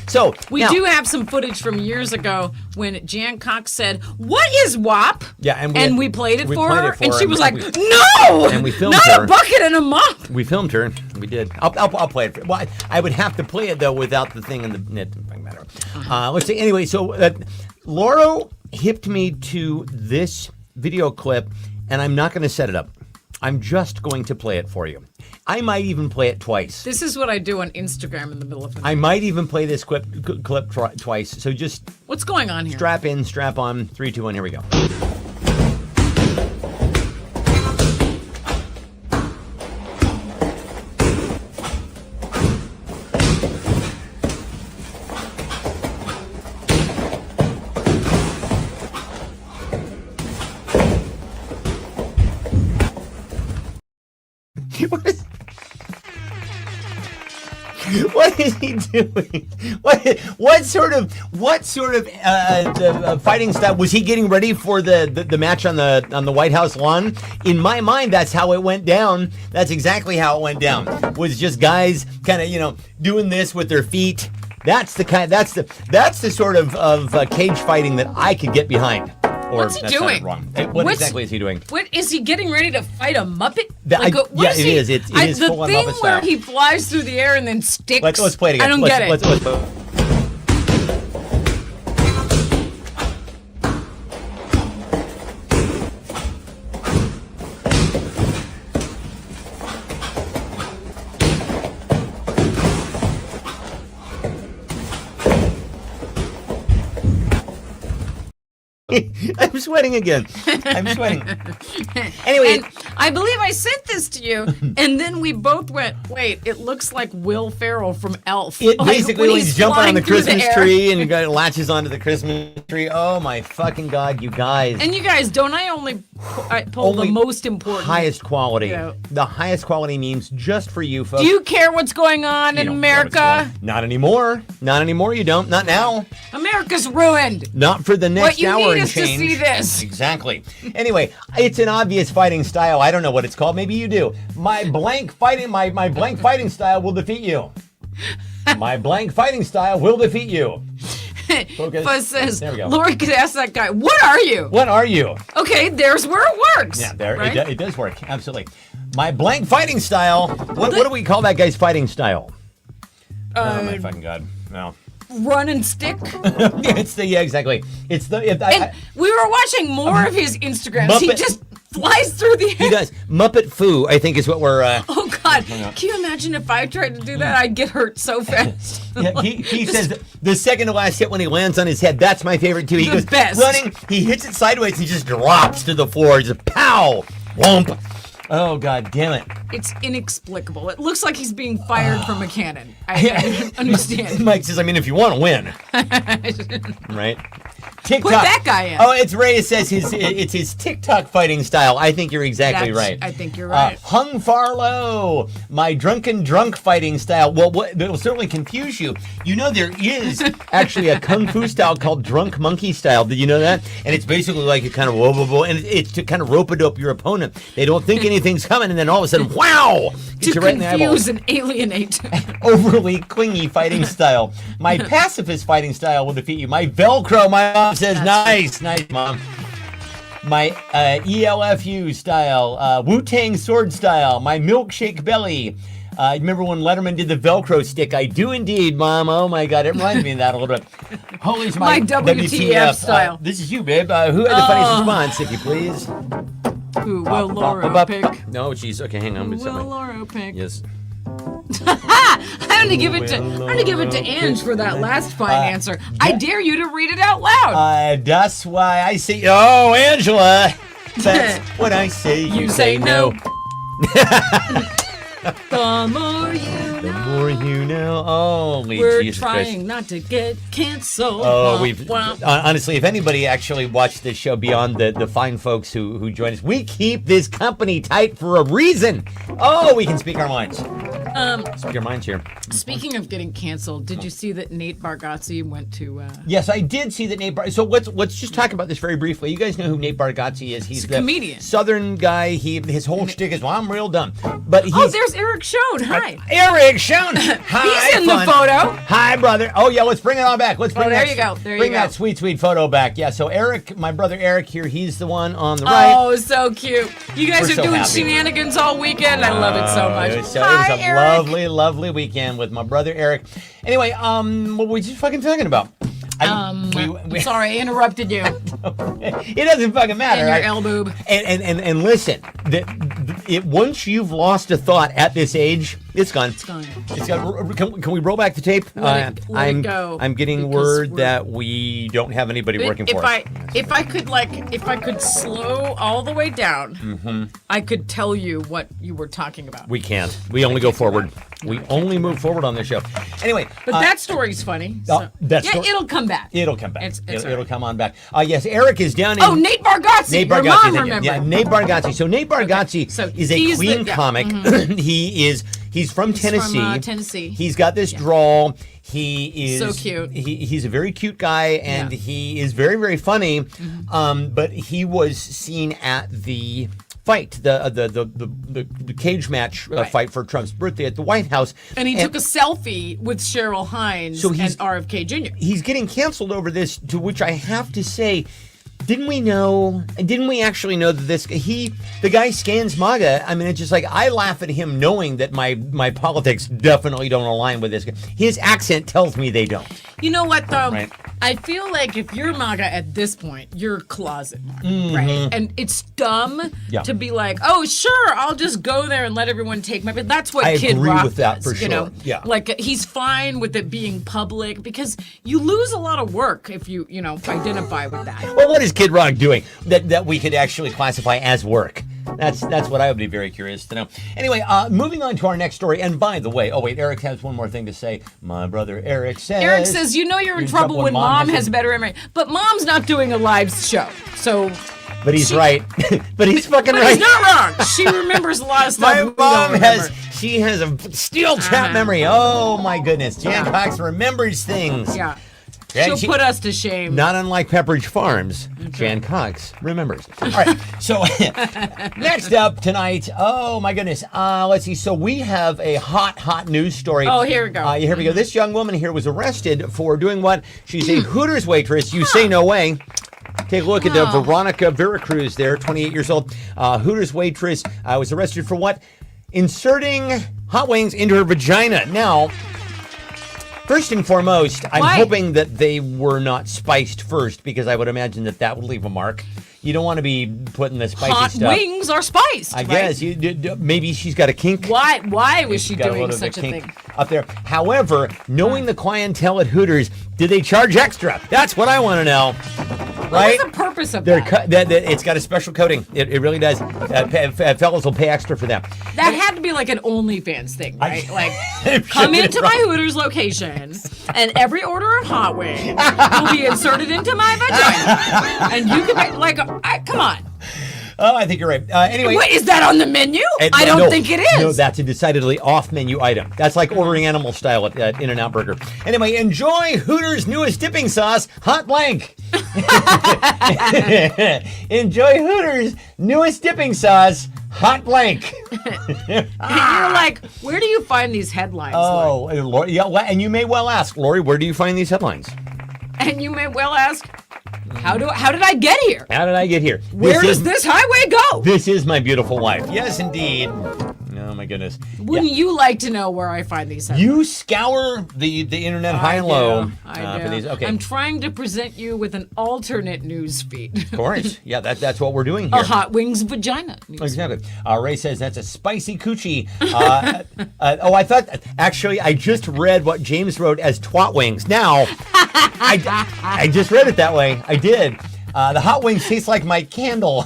So We now- do have some footage from years ago when Jan Cox said, "What is WAP?" Yeah, and we played it we for played her, it for and her, she was like, we- "No, and we filmed not her. a bucket and a mop." We filmed her. We did. I'll play it. Well, I would have to play it though without the thing in the. It doesn't matter. Let's see. Anyway, so Laura hipped me to this video clip, and I'm not going to set it up. I'm just going to play it for you. I might even play it twice. This is what I do on Instagram in the middle of the night. I might even play this clip twice. So just What's going on here? strap in, strap on. 3, 2, 1. Here we go. What is he doing? What sort of fighting style was he getting ready for the match on the White House lawn? In my mind, that's how it went down. That's exactly how it went down. Was just guys kind of doing this with their feet. That's the sort of cage fighting that I could get behind. Or What's he that sounded doing? Wrong. What exactly is he doing? What is he getting ready to fight a Muppet? Yeah, it is. It is the full-on thing Muppet where style. he flies through the air and then sticks. Let's play it again. I don't Let's- get it. let's- I'm sweating again. I'm sweating. Anyway. And I believe I sent this to you, and then we both went, wait, it looks like Will Ferrell from Elf. It Like, basically when he's jumping on flying the through Christmas air. tree and it latches onto the Christmas tree. Oh my fucking God, you guys. And you guys, don't I only pull Only the most important? highest quality. Yeah. The highest quality memes just for you folks. Do you care what's going on You in don't care what's going America? on. Not anymore. Not anymore, you don't. Not now. America's ruined. Not for the next What you hour need and is to change. see this. Exactly. Anyway, it's an obvious fighting style. I don't know what it's called. Maybe you do. My blank fighting style will defeat you. My blank fighting style will defeat you. Focus. Fuzz says, There we go. Lori could ask that guy, what are you? What are you? Okay, there's where it works. Yeah, there right? it does work. Absolutely. My blank fighting style. What do we call that guy's fighting style? Oh my fucking God. No. Run and stick. Yeah, exactly. It's the And we were watching more of his Instagrams. He Muppet- just flies through the he air. does Muppet Foo. I think is what we're. Oh God! Can you imagine if I tried to do that? I'd get hurt so fast. Yeah, he says the second to last hit when he lands on his head. That's my favorite too. He The goes best. running. He hits it sideways. He just drops to the floor. Just pow, whomp. Oh God damn it! It's inexplicable. It looks like he's being fired from a cannon. I don't understand. Mike says, I mean, if you want to win, right? TikTok. Put that guy in. Oh, it's Ray. It says it's his TikTok fighting style. I think you're exactly right. I think you're right. Hung far low. My drunken drunk fighting style. Well, it'll certainly confuse you. You know there is actually a kung fu style called drunk monkey style. Did you know that? And it's basically like a kind of whoa, and it's to kind of rope-a-dope your opponent. They don't think anything's coming, and then all of a sudden, wow! To Gets you right in the eyeball. confuse and alienate. Overly clingy fighting style. My pacifist fighting style will defeat you. My Velcro, my mom says, nice, mom. My ELFU style, Wu-Tang sword style, my milkshake belly. Remember when Letterman did the Velcro stick? I do indeed, Mom. Oh my God, it reminds me of that a little bit. Holy My WTF style. This is you, babe. Who had the funniest response, if you please? Who will Laura pick? No, jeez. Okay, hang on. Who will Laura pick? Yes. I'm gonna give it to Ange for that last fine answer. I dare you to read it out loud. That's why I say, oh, Angela. That's what I say. You say no. The more you The know. more you know. Holy We're Jesus trying Christ. not to get canceled. Oh, Womp we've womp. honestly, if anybody actually watched this show beyond the fine folks who join us, we keep this company tight for a reason. Oh, we can speak our minds. Speak our minds here. Speaking of getting canceled, did you see that Nate Bargatze went to? Yes, I did see that Nate. So let's just talk about this very briefly. You guys know who Nate Bargatze is? He's a the comedian. Southern guy. His whole shtick is, well, I'm real dumb. But he's, Oh, there's Eric Schoen. Hi. Eric Schoen. Hi, He's in the fun. photo. Hi, brother. Oh yeah, let's bring it on back. Let's bring there that, you go. There you bring go. that sweet photo back. Yeah. So Eric, my brother Eric here, he's the one on the right. Oh, so cute. You guys We're are so doing happy. shenanigans all weekend. I love it so much. It was, Hi, it was a Eric. lovely weekend with my brother Eric. Anyway, what were we just fucking talking about? Sorry, I interrupted you. It doesn't fucking matter. And your right? elbow. And listen, once you've lost a thought at this age, it's gone. It's gone. It's gone. Can we roll back the tape? Let it go, I'm getting because word we're- that we don't have anybody working for us. If I could slow all the way down, I could tell you what you were talking about. We can't. We only go forward. We only move forward on this show. Anyway, But that story's funny. So. that yeah, story- it'll come back. it'll come back. It's It'll all come on back. Yes, Eric is down in. Oh, Nate Bargatze. Nate Your Bargatze. mom thank you. remembered. Yeah, Nate Bargatze. So Nate Bargatze So is a he's clean yeah. comic. He's from Tennessee. from, Tennessee. He's got this drawl. He is So cute. He's a very cute guy, and Yeah. he is very, very funny. But he was seen at the fight, the cage match Right. fight for Trump's birthday at the White House. And he took a selfie with Cheryl Hines So and he's- RFK Jr. He's getting canceled over this, to which I have to say, didn't we actually know that the guy scans MAGA? I mean, it's just like, I laugh at him knowing that my politics definitely don't align with this guy. His accent tells me they don't. You know what though? Right. I feel like if you're MAGA at this point, you're closet MAGA, right? And it's dumb Yeah. to be like, oh sure, I'll just go there and let everyone take my. But that's what I Kid agree Rock with that does, for you sure. know? Yeah. Like he's fine with it being public because you lose a lot of work if you identify with that. Well, what is Kid Rock doing that we could actually classify as work? That's what I would be very curious to know. Anyway, moving on to our next story. And by the way, Eric has one more thing to say. My brother Eric says. Eric says, you know you're in trouble when mom has better memory. But mom's not doing a live show. So. But he's right. But he's fucking But right. he's not wrong. She remembers a lot of stuff. My we don't mom remember. she has a steel trap memory. Oh my goodness. Jan Cox remembers things. Yeah. Yeah, She'll she- put us to shame. Not unlike Pepperidge Farms, Jan Cox remembers. All right, so next up tonight, oh my goodness, let's see. So we have a hot news story. Oh, here we go. Here we go. This young woman here was arrested for doing what? She's a Hooters waitress. You say no way. Take a look at Veronica Veracruz there, 28 years old. Hooters waitress was arrested for what? Inserting hot wings into her vagina. Now, first and foremost, I'm Why? hoping that they were not spiced first because I would imagine that would leave a mark. You don't want to be putting the spicy Hot stuff. wings are spiced. I right? guess maybe she's got a kink. Why was she Got a doing little bit such of a kink thing? up there. However, knowing the clientele at Hooters, did they charge extra? That's what I want to know. Right? What's the purpose of They're that? it's got a special coating. It really does. Fellas will pay extra for that. That had to be like an OnlyFans thing, right? I'm Like, come sure into it's my Hooters location, and every order of hot wings will be inserted into my vagina, and you can come on. Oh, I think you're right. Anyway. Wait, is that on the menu? I don't think it is. No, that's a decidedly off-menu item. That's like ordering animal style at In-N-Out Burger. Anyway, enjoy Hooters' newest dipping sauce, Hot Blank. Enjoy Hooters' newest dipping sauce, Hot Blank. You're like, where do you find these headlines? Lori? Oh, Lori, yeah, and you may well ask, Lori, where do you find these headlines? And you may well ask, how did I get here? How did I get here? Where does this highway go? This is my beautiful wife. Yes, indeed. Oh, my goodness. Wouldn't you like to know where I find these headlines? You scour the internet high and low I do. for these. Okay. I'm trying to present you with an alternate news feed. Of course. Yeah, that's what we're doing here. A hot wings vagina. news feed. Exactly. Ray says that's a spicy coochie. I thought, actually, I just read what James wrote as twat wings. Now, I just read it that way. I did. The hot wings taste like my candle.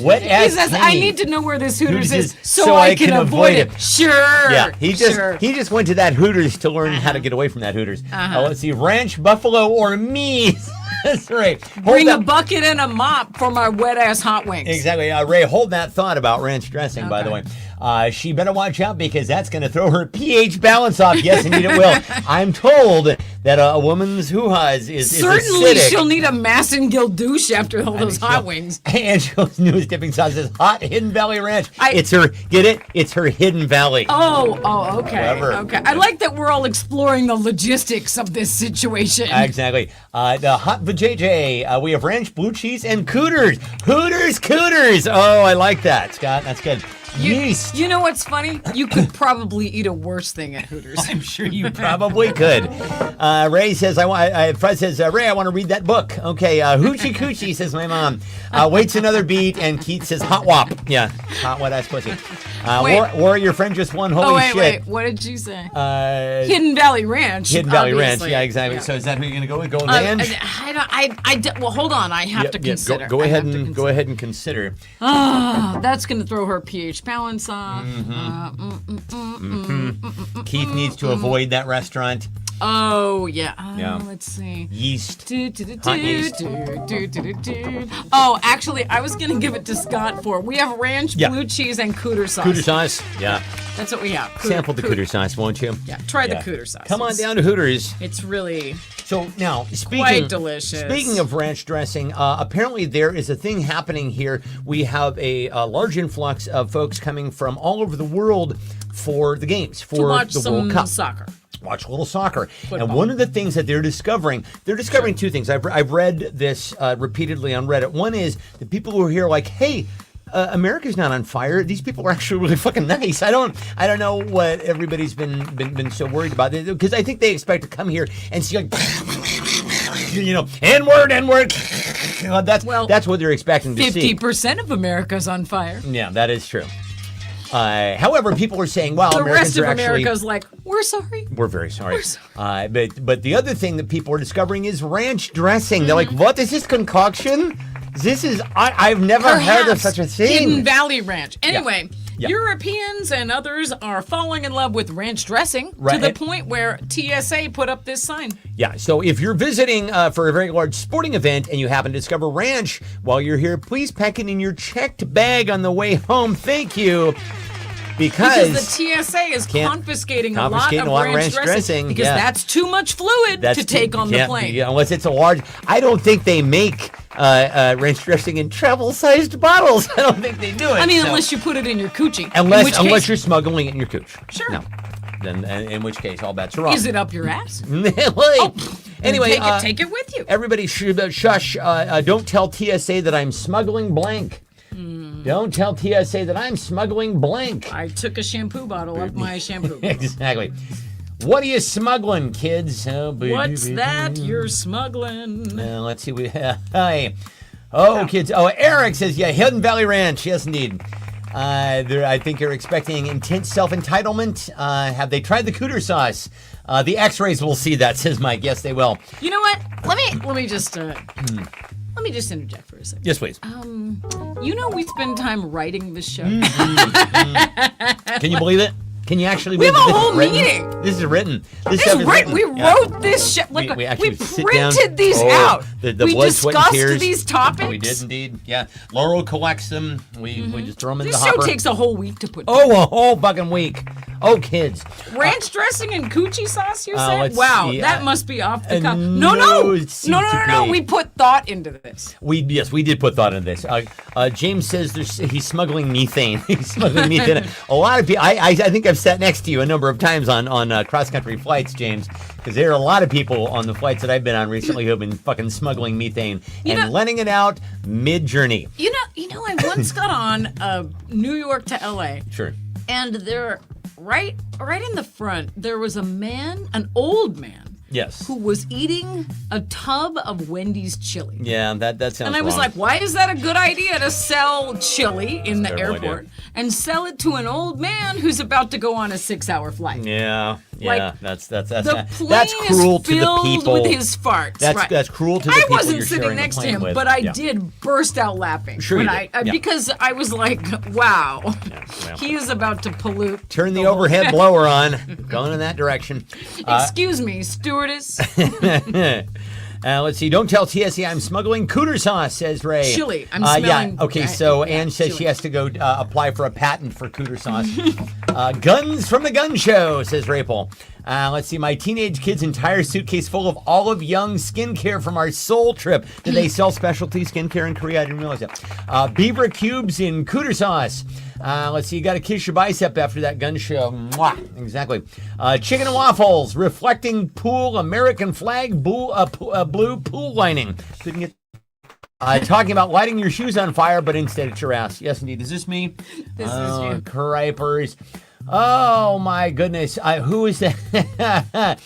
Wet He ass says, Kenny. I need to know where this Hooters is so so I can avoid it. Sure. Yeah, he just went to that Hooters to learn how to get away from that Hooters. Let's see, ranch, buffalo, or me. That's right. Bring a bucket and a mop for my wet ass hot wings. Exactly. Ray, hold that thought about ranch dressing, by the way. She better watch out because that's going to throw her pH balance off. Yes, indeed it will. I'm told that a woman's hoo-has is Certainly acidic. she'll need a Massengill douche after all those hot wings. Angela's newest dipping sauce is Hot Hidden Valley Ranch. It's It's her Hidden Valley. Oh, okay. Clever. Okay. I like that we're all exploring the logistics of this situation. Exactly. The Hot Vajayjay. We have ranch, blue cheese, and cooters. Cooters. Oh, I like that, Scott. That's good. Yeast. You know what's funny? You could probably eat a worse thing at Hooters. I'm sure you probably could. Ray says, Fred says, Ray, I want to read that book. Okay, Hoochie Coochie, says my mom. Waits another beat, and Keith says, hot wop. Yeah, hot wet ass pussy. Or your friend just won, holy shit. Wait, what did you say? Hidden Valley Ranch. Hidden Valley obviously. Ranch, yeah, exactly. Yeah. So is that who you're going to go with? Go with ranch? Well, hold on. I have to consider. Go ahead and consider. That's going to throw her pH balance off. Keith needs to avoid that restaurant. Oh, yeah. Yeah. Let's see. Yeast. Hot yeast. Oh, actually, I was going to give it to Scott for. We have ranch, blue cheese, and cooter sauce. Cooter sauce, yeah. That's what we have. Sample the cooter sauce, won't you? Yeah, try the cooter sauce. Come on down to Hooters. It's really So now, quite delicious. Speaking of ranch dressing, apparently there is a thing happening here. We have a large influx of folks coming from all over the world for the games, for to watch the some World Cup. soccer. Watch a little soccer. Football. And one of the things that they're discovering two things. I've read this repeatedly on Reddit. One is the people who are here are like, hey, America's not on fire. These people are actually really fucking nice. I don't know what everybody's been so worried about, because I think they expect to come here and see like, N-word. That's what they're expecting to see. 50% of America's on fire. Yeah, that is true. However, people are saying, well, The Americans rest of are actually... America's like, we're sorry. We're very sorry. We're sorry. But the other thing that people are discovering is ranch dressing. They're like, what is this concoction? I've never heard of such a thing. Hidden Valley Ranch. Anyway, Yeah. Europeans and others are falling in love with ranch dressing to Right. the point where TSA put up this sign. Yeah, so if you're visiting for a very large sporting event and you happen to discover ranch while you're here, please pack it in your checked bag on the way home. Thank you. Because the TSA is confiscating a lot confiscating of ranch dressing because yeah. that's too much fluid to take on the plane. Yeah, unless it's a large. I don't think they make ranch dressing in travel-sized bottles. I don't think they do it. I mean, so. unless you put it in your coochie. Unless you're smuggling it in your cooch. Sure. No. Then in which case all bets are off. Is it up your ass? Anyway, take it with you. Everybody shush. Don't tell TSA that I'm smuggling blank. Don't tell TSA that I'm smuggling blank. I took a shampoo bottle up my shampoo. Exactly. What are you smuggling, kids? What's that you're smuggling? Let's see. Hi. Kids. Eric says, yeah, Hidden Valley Ranch. Yes, indeed. I think you're expecting intense self-entitlement. Have they tried the cooter sauce? The X-rays will see that, says Mike. Yes, they will. You know what? Let me just interject for a second. Yes, please. We spend time writing this show. Can you believe it? Can you actually We believe have a that whole this is meeting. written? This is written. This It's stuff is written. written. We Yeah. wrote this shit. Like We actually we sit down. printed these out. The We blood, sweat, and discussed tears. these topics. We did indeed. Yeah. Laurel collects them. We just throw them in This the show hopper. takes a whole week to put. a whole fucking week. Oh, kids. Ranch dressing and coochie sauce, you said? let's Wow, see, that must be off the cuff. no, No. it seems to be. We put thought into this. We did put thought into this. James says he's smuggling methane. He's smuggling methane. A lot of people. I think I've sat next to you a number of times on cross country flights, James, because there are a lot of people on the flights that I've been on recently who have been fucking smuggling methane and letting it out mid journey. You know, I once got on New York to LA. Sure. And there, right in the front, there was a man, an old man, Yes. who was eating a tub of Wendy's chili. Yeah, that sounds. And I was wrong. like, why is that a good idea to sell chili in the Terrible airport idea. and sell it to an old man who's about to go on a 6-hour flight? Yeah, Like, that's The plane that's cruel is to the filled people. with his farts. That's cruel to the I people wasn't you're sitting sharing next the to plane him, with. but I Yeah. did burst out laughing. Sure you when did. Yeah. Because I was like, wow, well. he is about to pollute. Turn the whole- overhead blower on. Going in that direction. Excuse me, stewardess. Let's see. Don't tell TSA I'm smuggling cooter sauce, says Ray. Chili. I'm Yeah. smelling- Okay. So yeah, Ann says chili. she has to go apply for a patent for cooter sauce. Guns from the gun show, says Rapel. Let's see. My teenage kid's entire suitcase full of Olive Young skincare from our Seoul trip. Do they sell specialty skincare in Korea? I didn't realize that. Beaver cubes in cooter sauce. Let's see. You got to kiss your bicep after that gun show. Mwah. Exactly. Chicken and waffles, reflecting pool, American flag, blue pool lining. Couldn't get. Talking about lighting your shoes on fire, but instead it's your ass. Yes, indeed. Is this me? This is you. Cripers. Oh my goodness. Who is that?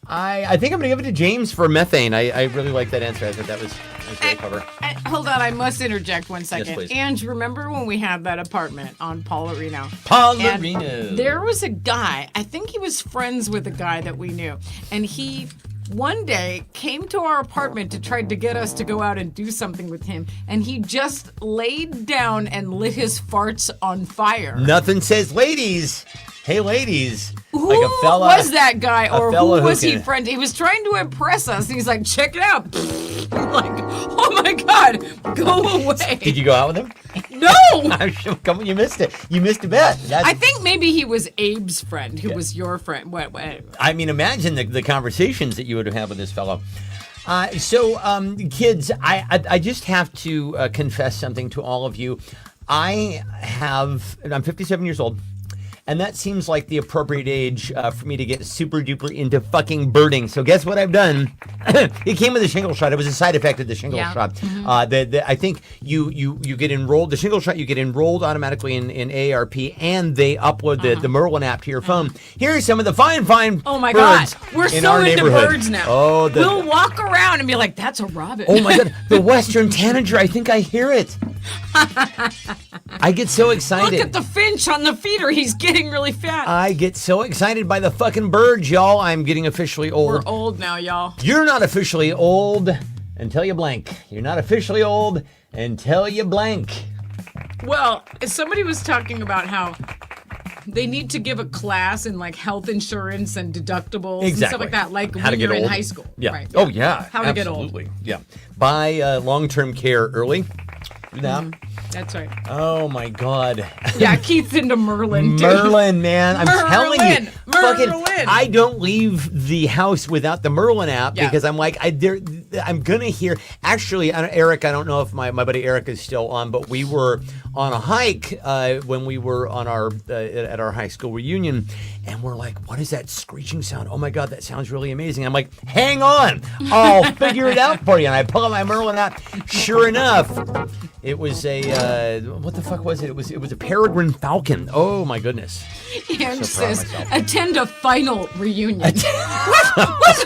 I think I'm gonna give it to James for methane. I really like that answer. I thought that was very clever. Hold on, I must interject one second. please. Ange, remember when we had that apartment on Paularino? Paularino. And there was a guy, I think he was friends with a guy that we knew, and he one day came to our apartment to try to get us to go out and do something with him, and he just laid down and lit his farts on fire. Nothing says ladies. Hey, ladies. Who like a fella, was that guy, or fella who was who he can- friend? He was trying to impress us, and he's like, "Check it out!" I'm like, "Oh my god, go away!" Did you go out with him? No. Come on, you missed it. You missed a bet. I think maybe he was Abe's friend, who was your friend. What? I mean, imagine the conversations that you would have had with this fellow. Kids, I just have to confess something to all of you. I'm 57 years old. And that seems like the appropriate age for me to get super duper into fucking birding. So guess what I've done? It came with a shingle shot. It was a side effect of the shingle Yeah. shot. I think you get enrolled. The shingle shot, you get enrolled automatically in AARP, and they upload the Merlin app to your phone. Here are some of the fine Oh my birds God, we're in so our into neighborhood. birds now. Oh, we'll walk around and be like, "That's a robin." oh my God, the Western Tanager. I think I hear it. I get so excited. Look at the finch on the feeder. He's getting really fat. I get so excited by the fucking birds, y'all. I'm getting officially old. We're old now, y'all. You're not officially old until you blank. You're not officially old until you blank. Well, somebody was talking about how they need to give a class in like health insurance and deductibles and stuff like that, like How to when get you're in old. high school. Yeah. Right. Oh, yeah. How to get old. Absolutely. Yeah. Buy long-term care early. Do that. That's right. Oh, my God. Yeah, Keith's into Merlin, too. Merlin, man. I'm telling you. Merlin. Fucking, Merlin. I don't leave the house without the Merlin app Yeah. because I'm like, I'm going to hear. Actually, Eric, I don't know if my buddy Eric is still on, but we were on a hike when we were on our at our high school reunion, and we're like, what is that screeching sound? Oh my God, that sounds really amazing. I'm like, hang on, I'll figure it out for you. And I pull out my Merlin app. Sure enough, it was a what the fuck was it? It was a peregrine falcon. Oh my goodness. And proud of says, myself. attend a final reunion. what the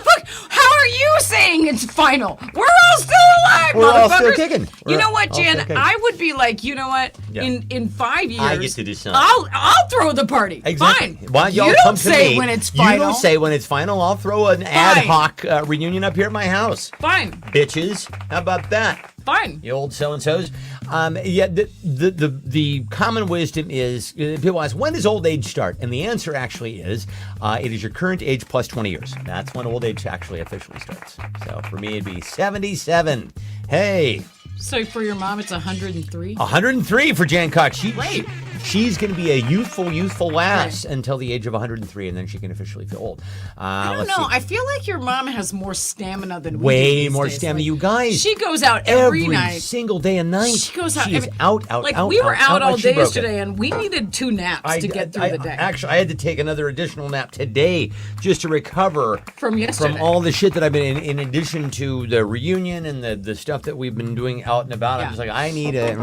fuck? How are you saying it's final? We're all still alive, We're all motherfuckers. still kicking. You We're know what, all still Jan? kicking. I would be like, you know what? Yeah. In 5 years, I get to decide. I'll throw the party. Exactly. Fine. Why y'all you come don't to say me? when it's You final. don't say when it's final. I'll throw an ad hoc reunion up here at my house. Fine. Bitches. How about that? Fine. You old so-and-sos. Yeah, the common wisdom is, people ask, when does old age start? And the answer actually is, it is your current age plus 20 years. That's when old age actually officially starts. So for me, it'd be 77. Hey, So for your mom, it's 103? 103 for Jan Cox. Great. She's going to be a youthful lass until the age of 103, and then she can officially feel old. I don't know. I feel like your mom has more stamina than we do Way these more days. stamina. Like, You guys. She goes out every night. single day and night. She goes out. She is every- out. Like we were out all like she day broke it. yesterday, and we needed 2 naps to get through the day. Actually, I had to take another additional nap today just to recover From yesterday. from all the shit that I've been in addition to the reunion and the stuff that we've been doing out and about. Yeah. I'm just like, I need a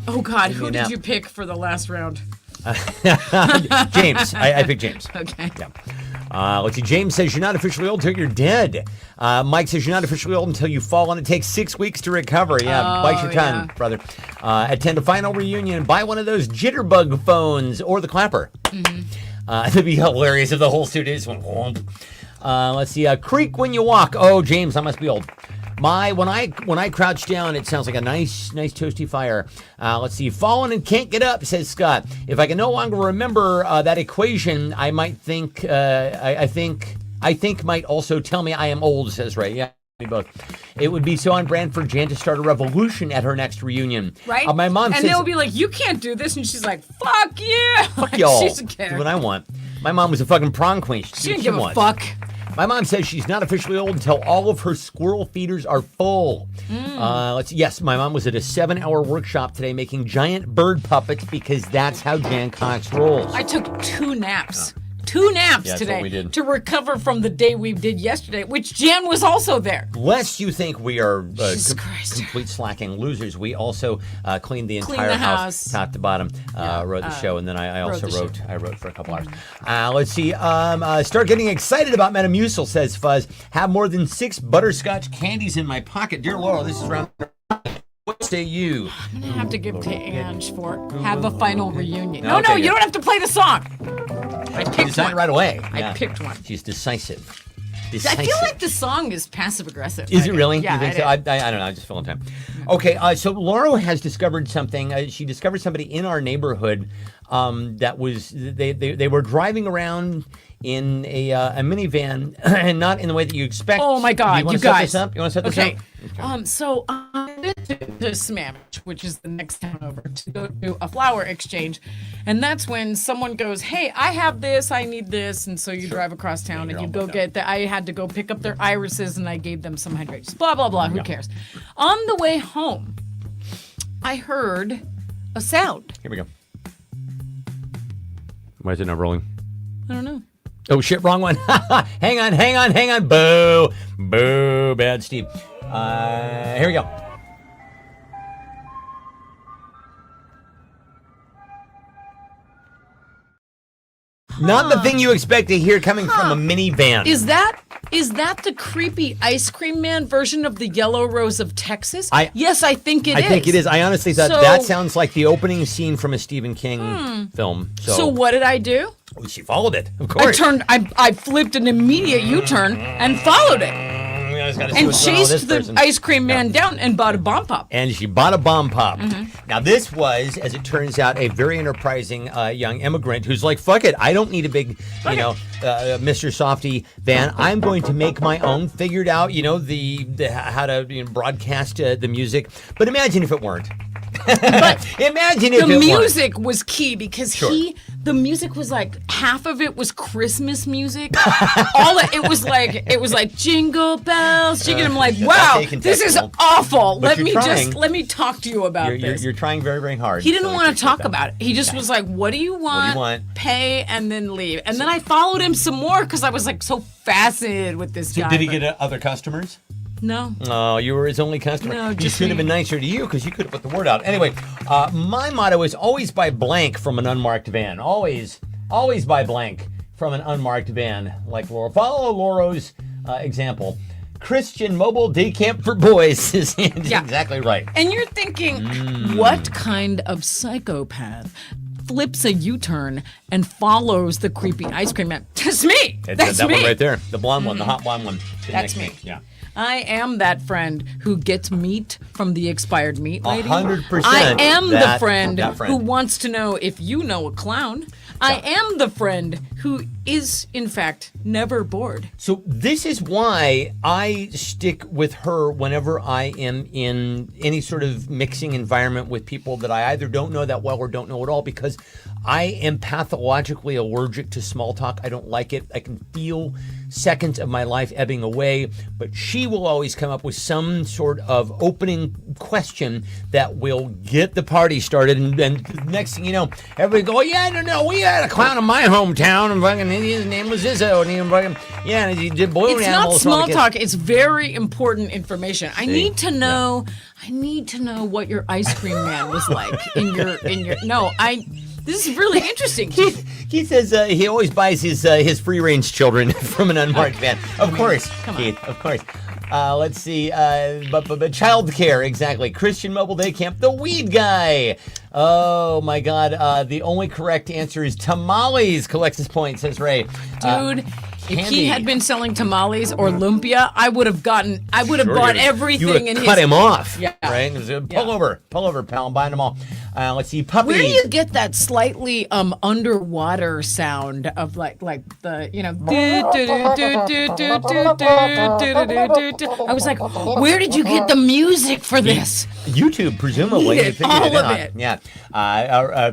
Oh God, Give me who a did nap. you pick for the last round? James. I picked James. Okay. Yeah. Let's see. James says you're not officially old until you're dead. Mike says you're not officially old until you fall, and it takes 6 weeks to recover. Yeah, bite your tongue, yeah. brother. Attend a final reunion. Buy one of those jitterbug phones or the clapper. That'd be hilarious if the whole studio just went whomp. Let's see. Creak when you walk. Oh, James, I must be old. When I crouch down, it sounds like a nice toasty fire. Let's see. Fallen and can't get up, says Scott. If I can no longer remember that equation, I might think. I think might also tell me I am old, says Ray. Yeah. me both. It would be so on brand for Jan to start a revolution at her next reunion. Right? My mom and says, they'll be like, you can't do this. And she's like, fuck you. fuck y'all. She doesn't Do care. what I want. My mom was a fucking prom queen. She didn't give a wants. fuck. My mom says she's not officially old until all of her squirrel feeders are full. Yes, my mom was at a 7-hour workshop today making giant bird puppets because that's how Jan Cox rolls. I took 2 naps. 2 naps that's today what we did. to recover from the day we did yesterday, which Jan was also there. Lest you think we are Jesus Christ. complete slacking losers, we also cleaned the Cleaned entire the house, house. top to bottom. Wrote the show, and then I also the show. wrote. I wrote for a couple hours. Let's see. Start getting excited about Metamucil, says Fuzz. Have more than 6 butterscotch candies in my pocket, dear Laura. This is round. What say you? I'm gonna have to give to Ange for have a final reunion. Okay, No, you good. don't have to play the song. I picked Decided one. right away. I picked one. She's decisive. I feel like the song is passive aggressive. Is it really? Yeah, You think it so? is. I don't know. I just feel in time. Okay, so Laura has discovered something. She discovered somebody in our neighborhood that was they were driving around in a minivan, and not in the way that you expect. Oh my God, you wanna you set guys. This up? You want to set this Okay. up? So I went to Sammamish, which is the next town over, to go do a flower exchange. And that's when someone goes, hey, I have this, I need this. And so you drive across town and you're you all go booked get I had to go pick up their irises and I gave them some hydrations. Blah, blah, blah. Who cares? On the way home, I heard a sound. Here we go. Why is it not rolling? I don't know. Oh shit, wrong one. hang on. Boo. Bad Steve. Here we go. Not the thing you expect to hear coming from a minivan. Is that the creepy ice cream man version of the Yellow Rose of Texas? Yes, I think it is. I think it is. I honestly thought So- that sounds like the opening scene from a Stephen King film. So what did I do? She followed it, of course. I flipped an immediate U-turn and followed it. And chased the ice cream man down and bought a bomb pop. And she bought a bomb pop. Mm-hmm. Now, this was, as it turns out, a very enterprising young immigrant who's like, fuck it, I don't need a big, Mr. Softy van. I'm going to make my own, figured out, the how to broadcast the music. But imagine if it weren't. But imagine if the it music was key because Sure. the music was like half of it was Christmas music. It was like jingle bells, jingle. I'm like, wow, taken this is technical. awful. But Let you're me talk to you about this. You're trying very, very hard. He didn't so I want to appreciate talk that. about it. He just was like, what do you want? want? Pay and then leave. And then I followed him some more because I was like so fascinated with this guy. Did he but- get other customers? No. Oh, you were his only customer. No, he just should have me. been nicer to you because you could have put the word out. Anyway, my motto is always buy blank from an unmarked van. Always buy blank from an unmarked van. Like Laura. Follow Laura's example. Christian Mobile Day Camp for Boys is exactly right. And you're thinking, what kind of psychopath flips a U-turn and follows the creepy ice cream man? That's me. That's that me. one right there. The blonde one, the hot blonde one. sitting That's next to me. Yeah. I am that friend who gets meat from the expired meat lady. 100% I am the that friend friend. who wants to know if you know a clown. I am the friend who is, in fact, never bored. So this is why I stick with her whenever I am in any sort of mixing environment with people that I either don't know that well or don't know at all, because I am pathologically allergic to small talk. I don't like it. I can feel seconds of my life ebbing away, but she will always come up with some sort of opening question that will get the party started. And next thing you know, everybody go, yeah, I don't know. We had a clown in my hometown, and fucking his name was Izzo, and he fucking, yeah, and he did balloon It's not animals. small talk. It's very important information. I need to know. I need to know what your ice cream man was like in your. No, This is really interesting. Keith says he always buys his free range children from an unmarked van. Of course, Keith. Of course. Let's see. But child care, exactly. Christian Mobile Day Camp, the weed guy. Oh my God. The only correct answer is tamales. Collects his point, says Ray. Dude, if Candy. he had been selling tamales or lumpia, I would have bought everything You in would his. cut him off. Yeah. Right? It was a pull over, pal. I'm buying them all. Let's see. Puppies. Where do you get that slightly underwater sound of like the I was like, where did you get the music for this? YouTube, presumably. Eat They it, figured all of out. it. Yeah.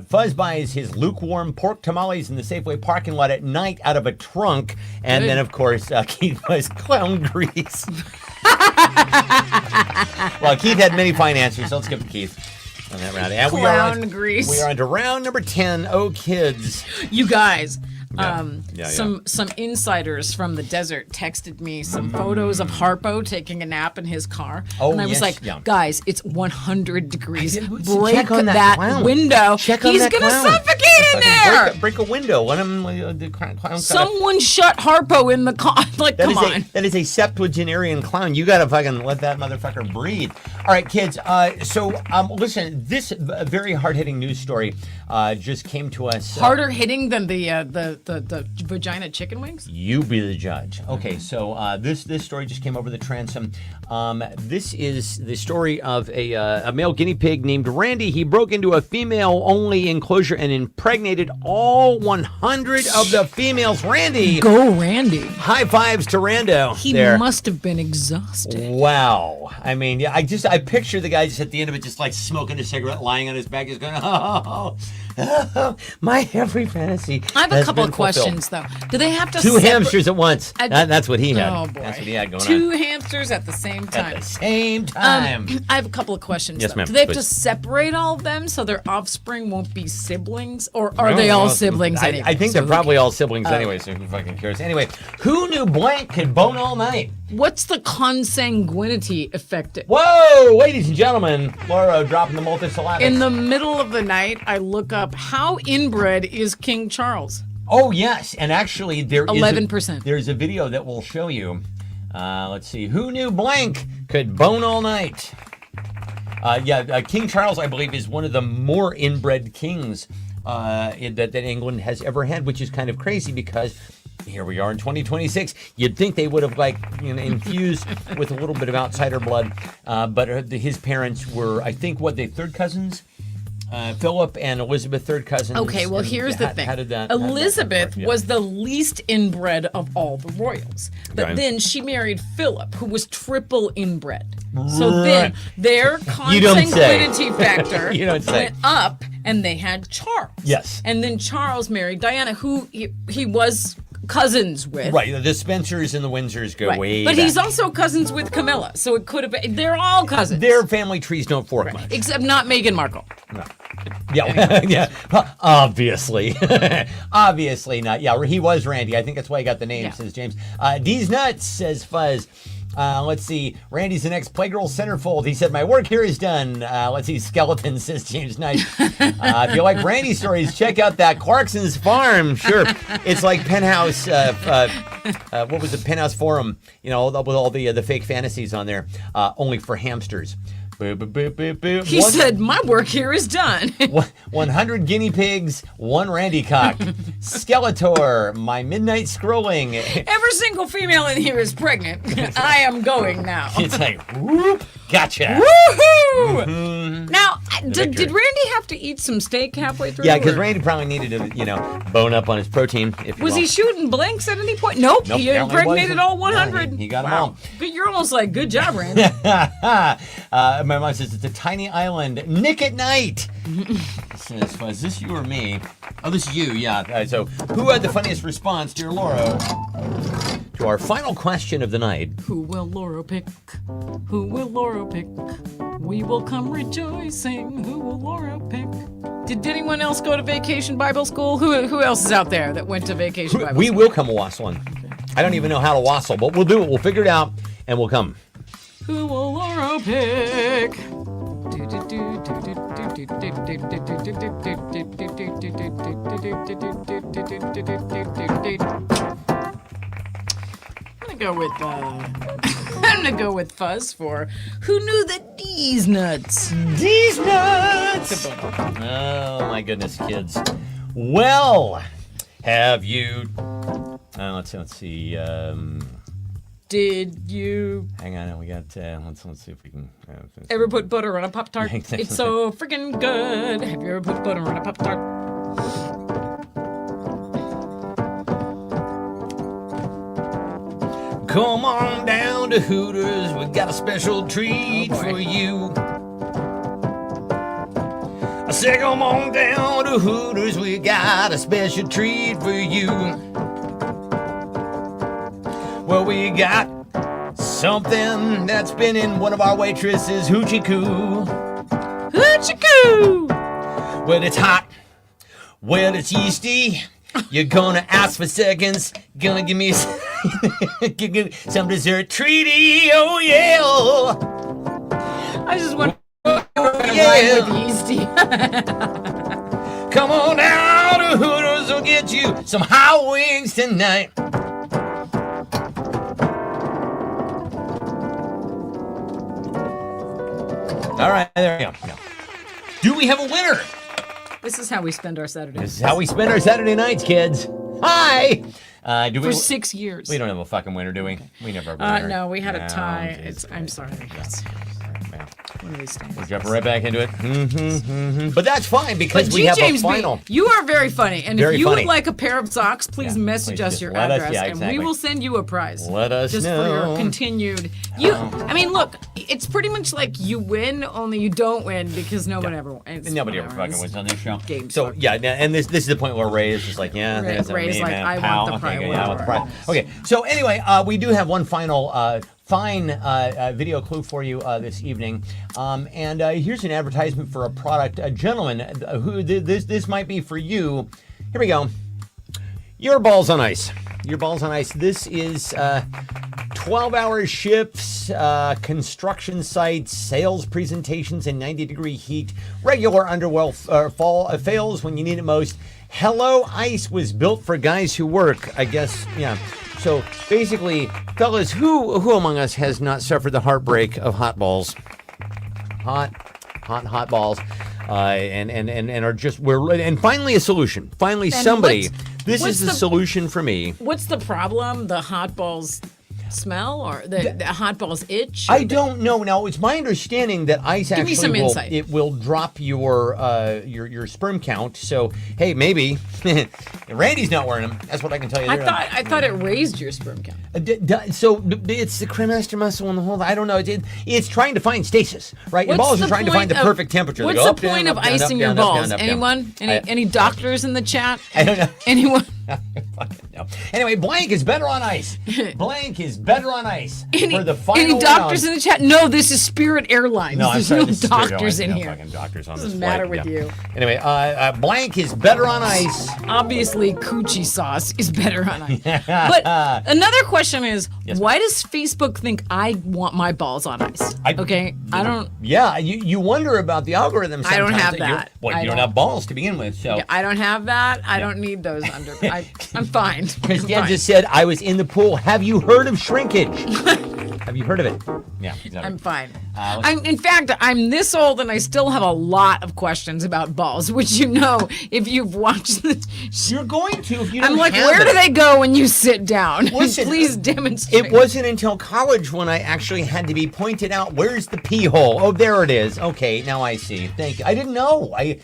Fuzz buys his lukewarm pork tamales in the Safeway parking lot at night out of a trunk. And Good. then, of course, Keith buys clown grease. Well, Keith had many fine answers, so let's give it to Keith on that round. And Clown grease. We are on to round number 10. Oh, kids. You guys, Yeah, some insiders from the desert texted me some photos of Harpo taking a nap in his car, Oh, and I was yes, like, yeah. guys, it's 100 degrees. Check Break on that that clown. window. Check on He's that gonna clown. suffocate in there. Break a window. Let him. The clown Someone shut Harpo in the car. Like, come on. That is a septuagenarian clown. You gotta fucking let that motherfucker breathe. All right, kids. Listen. This very hard-hitting news story just came to us. Harder hitting than the vagina chicken wings. You be the judge. Okay, so this story just came over the transom. This is the story of a male guinea pig named Randy. He broke into a female-only enclosure and impregnated all 100 of the females. Randy. Go, Randy. High fives to Rando. He there. must have been exhausted. Wow. I mean, yeah, I picture the guy just at the end of it, just like smoking a cigarette, lying on his back, just going, oh, My every fantasy. I have a has couple been of fulfilled. questions though. Do they have to Two separ- hamsters at once. That's what he had. Oh boy. That's what he had going Two on. hamsters at the same At time. the same time. I have a couple of questions. Yes, though. ma'am, Do they have please. to separate all of them so their offspring won't be siblings, or are they all siblings? Anyway? I think So they're probably all siblings anyway, so who fucking cares? Anyway, who knew blank could bone all night? What's the consanguinity effect? Whoa, ladies and gentlemen, Laura dropping the multisyllabics. In the middle of the night, I look up how inbred is King Charles. Oh yes, and actually there is 11%. There's a video that will show you. Let's see, who knew blank could bone all night? King Charles, I believe, is one of the more inbred kings that England has ever had, which is kind of crazy because here we are in 2026. You'd think they would have infused with a little bit of outsider blood, but his parents were, I think, third cousins. Philip and Elizabeth, third cousins. Okay, well, And here's the thing. How did that? Elizabeth Yeah. was the least inbred of all the royals. But Okay. then she married Philip, who was triple inbred. So Right. then their You don't say. consanguinity factor You don't say. went up, and they had Charles. Yes. And then Charles married Diana, who he was cousins with. Right, the Spencers and the Windsors go Right. way But back. he's also cousins with Camilla, so it could have been. They're all cousins. Their family trees don't fork much. Except not Meghan Markle. No. Yeah, yeah. Obviously, obviously not. Yeah, he was Randy. I think that's why he got the name. Yeah. Says James. D's nuts, says Fuzz. Let's see. Randy's the next Playgirl centerfold. He said, "My work here is done." Let's see. Skeleton, says James Knight. If you like Randy stories, check out that Clarkson's Farm. Sure, it's like Penthouse. What was the Penthouse Forum? You know, with all the fake fantasies on there, only for hamsters. Boo, boo, boo, boo, boo. He said, "My work here is done." 100 guinea pigs, 1 Randy cock. Skeletor, my midnight scrolling. Every single female in here is pregnant. I am going now. It's like, whoop, gotcha. Woohoo! Now, did victory. Randy have to eat some steak halfway through? Yeah, because or- Randy probably needed to, bone up on his protein. If you Was will. he shooting blanks at any point? Nope. Nope, He apparently impregnated wasn't. all 100. Yeah, he got 'em Wow. all. But you're almost like, good job, Randy. My mom says it's a tiny island. Nick at night. Says, is this you or me? Oh, this is you. Yeah. So, who had the funniest response, dear Laura, to our final question of the night? Who will Laura pick? Who will Laura pick? We will come rejoicing. Who will Laura pick? Did anyone else go to Vacation Bible School? Who else is out there that went to Vacation Bible We School? will come wassailing. I don't even know how to wassel, but we'll do it. We'll figure it out, and we'll come. Who will Laura pick? I'm gonna go with Fuzz for who knew the D's nuts. These nuts! Oh my goodness, kids. Well, have you? Let's see. Did you Hang on, we got. Let's see if we can. ever put butter on a Pop Tart? It's so freaking good. Have you ever put butter on a Pop Tart? Come on down to Hooters. We got a special treat Oh, boy. for you. I say, come on down to Hooters. We got a special treat for you. Well, we got something that's been in one of our waitresses' hoochie coo. Hoochie-coo! Well, it's hot. Well, it's yeasty. You're gonna ask for seconds. Gonna give me some dessert treaty. Oh, yeah. I just want Yeah. to with yeasty. Come on down to Hooters. We'll get you some hot wings tonight. All right, there we go. Do we have a winner? This is how we spend our Saturdays. This is how we spend our Saturday nights, kids. Hi. Do we? For 6 years. We don't have a fucking winner, do we? We never have a winner. No, we had a No, tie. Jesus I'm sorry. Yes. Christ. One of these days. We'll jump right back into it. But that's fine because But we G. have James a B, final. you are very funny. And Very if you funny. would like a pair of socks, please Yeah, message please us just your let us- address, yeah, and exactly. we will send you a prize. Let us just know. for your continued. I mean, look, it's pretty much like you win, only you don't win because no one ever wins. Nobody ever fucking wins on this show. Game So suck. yeah, and this is the point where Ray is just like, yeah, Ray- that's not Ray's me, like, man. I want Pal. the Okay, prize. yeah, I want the prize. Okay, so anyway, we do have one final fine video clue for you this evening, and here's an advertisement for a product. Gentlemen, who this might be for you. Here we go. Your balls on ice. Your balls on ice. This is 12-hour shifts, construction sites, sales presentations in 90-degree heat, regular underwear fails when you need it most. Hello Ice was built for guys who work, I guess, yeah. So basically, fellas, who among us has not suffered the heartbreak of hot balls? Hot balls. And are just, and finally a solution. Finally somebody, this what's is the the- solution for me. What's the problem? The hot balls smell or the hot balls itch? I don't know. Now it's my understanding that ice Give me some actually insight. it will drop your sperm count. So hey, maybe Randy's not wearing them. That's what I can tell you. I thought it raised your sperm count. So it's the cremaster muscle and the whole. I don't know. It's trying to find stasis, right? Your What's balls the are trying to find the point of- perfect temperature. They What's go the up, down, point up, of down, up, icing your down, up, balls? down, up, down. Anyone? Any doctors in the chat? I don't know. Anyone? No. Anyway, blank is better on ice. Blank is better on ice for the final Any doctors round. in the chat? No, this is Spirit Airlines. No, I'm There's sorry. no this is doctors Spirit in Airlines. here. No fucking doctors on Doesn't this matter flight. with you. Anyway, blank is better on ice. Obviously, coochie sauce is better on ice. But another question is, why does Facebook think I want my balls on ice? I don't. Yeah, you wonder about the algorithm. I don't sometimes have you- that. Well, I you don't don't. have balls to begin with, so. I don't have that. I don't need those under. I'm fine. Christiane just said, I was in the pool. Have you heard of shrinkage? Have you heard of it? Yeah, exactly. I'm fine. In fact, I'm this old and I still have a lot of questions about balls, which you know if you've watched this. You're going to if you don't I'm like, have where it. do they go when you sit down? Listen, Please demonstrate. It wasn't until college when I actually had to be pointed out, where's the pee hole? Oh, there it is. Okay, now I see. Thank you. I didn't know. I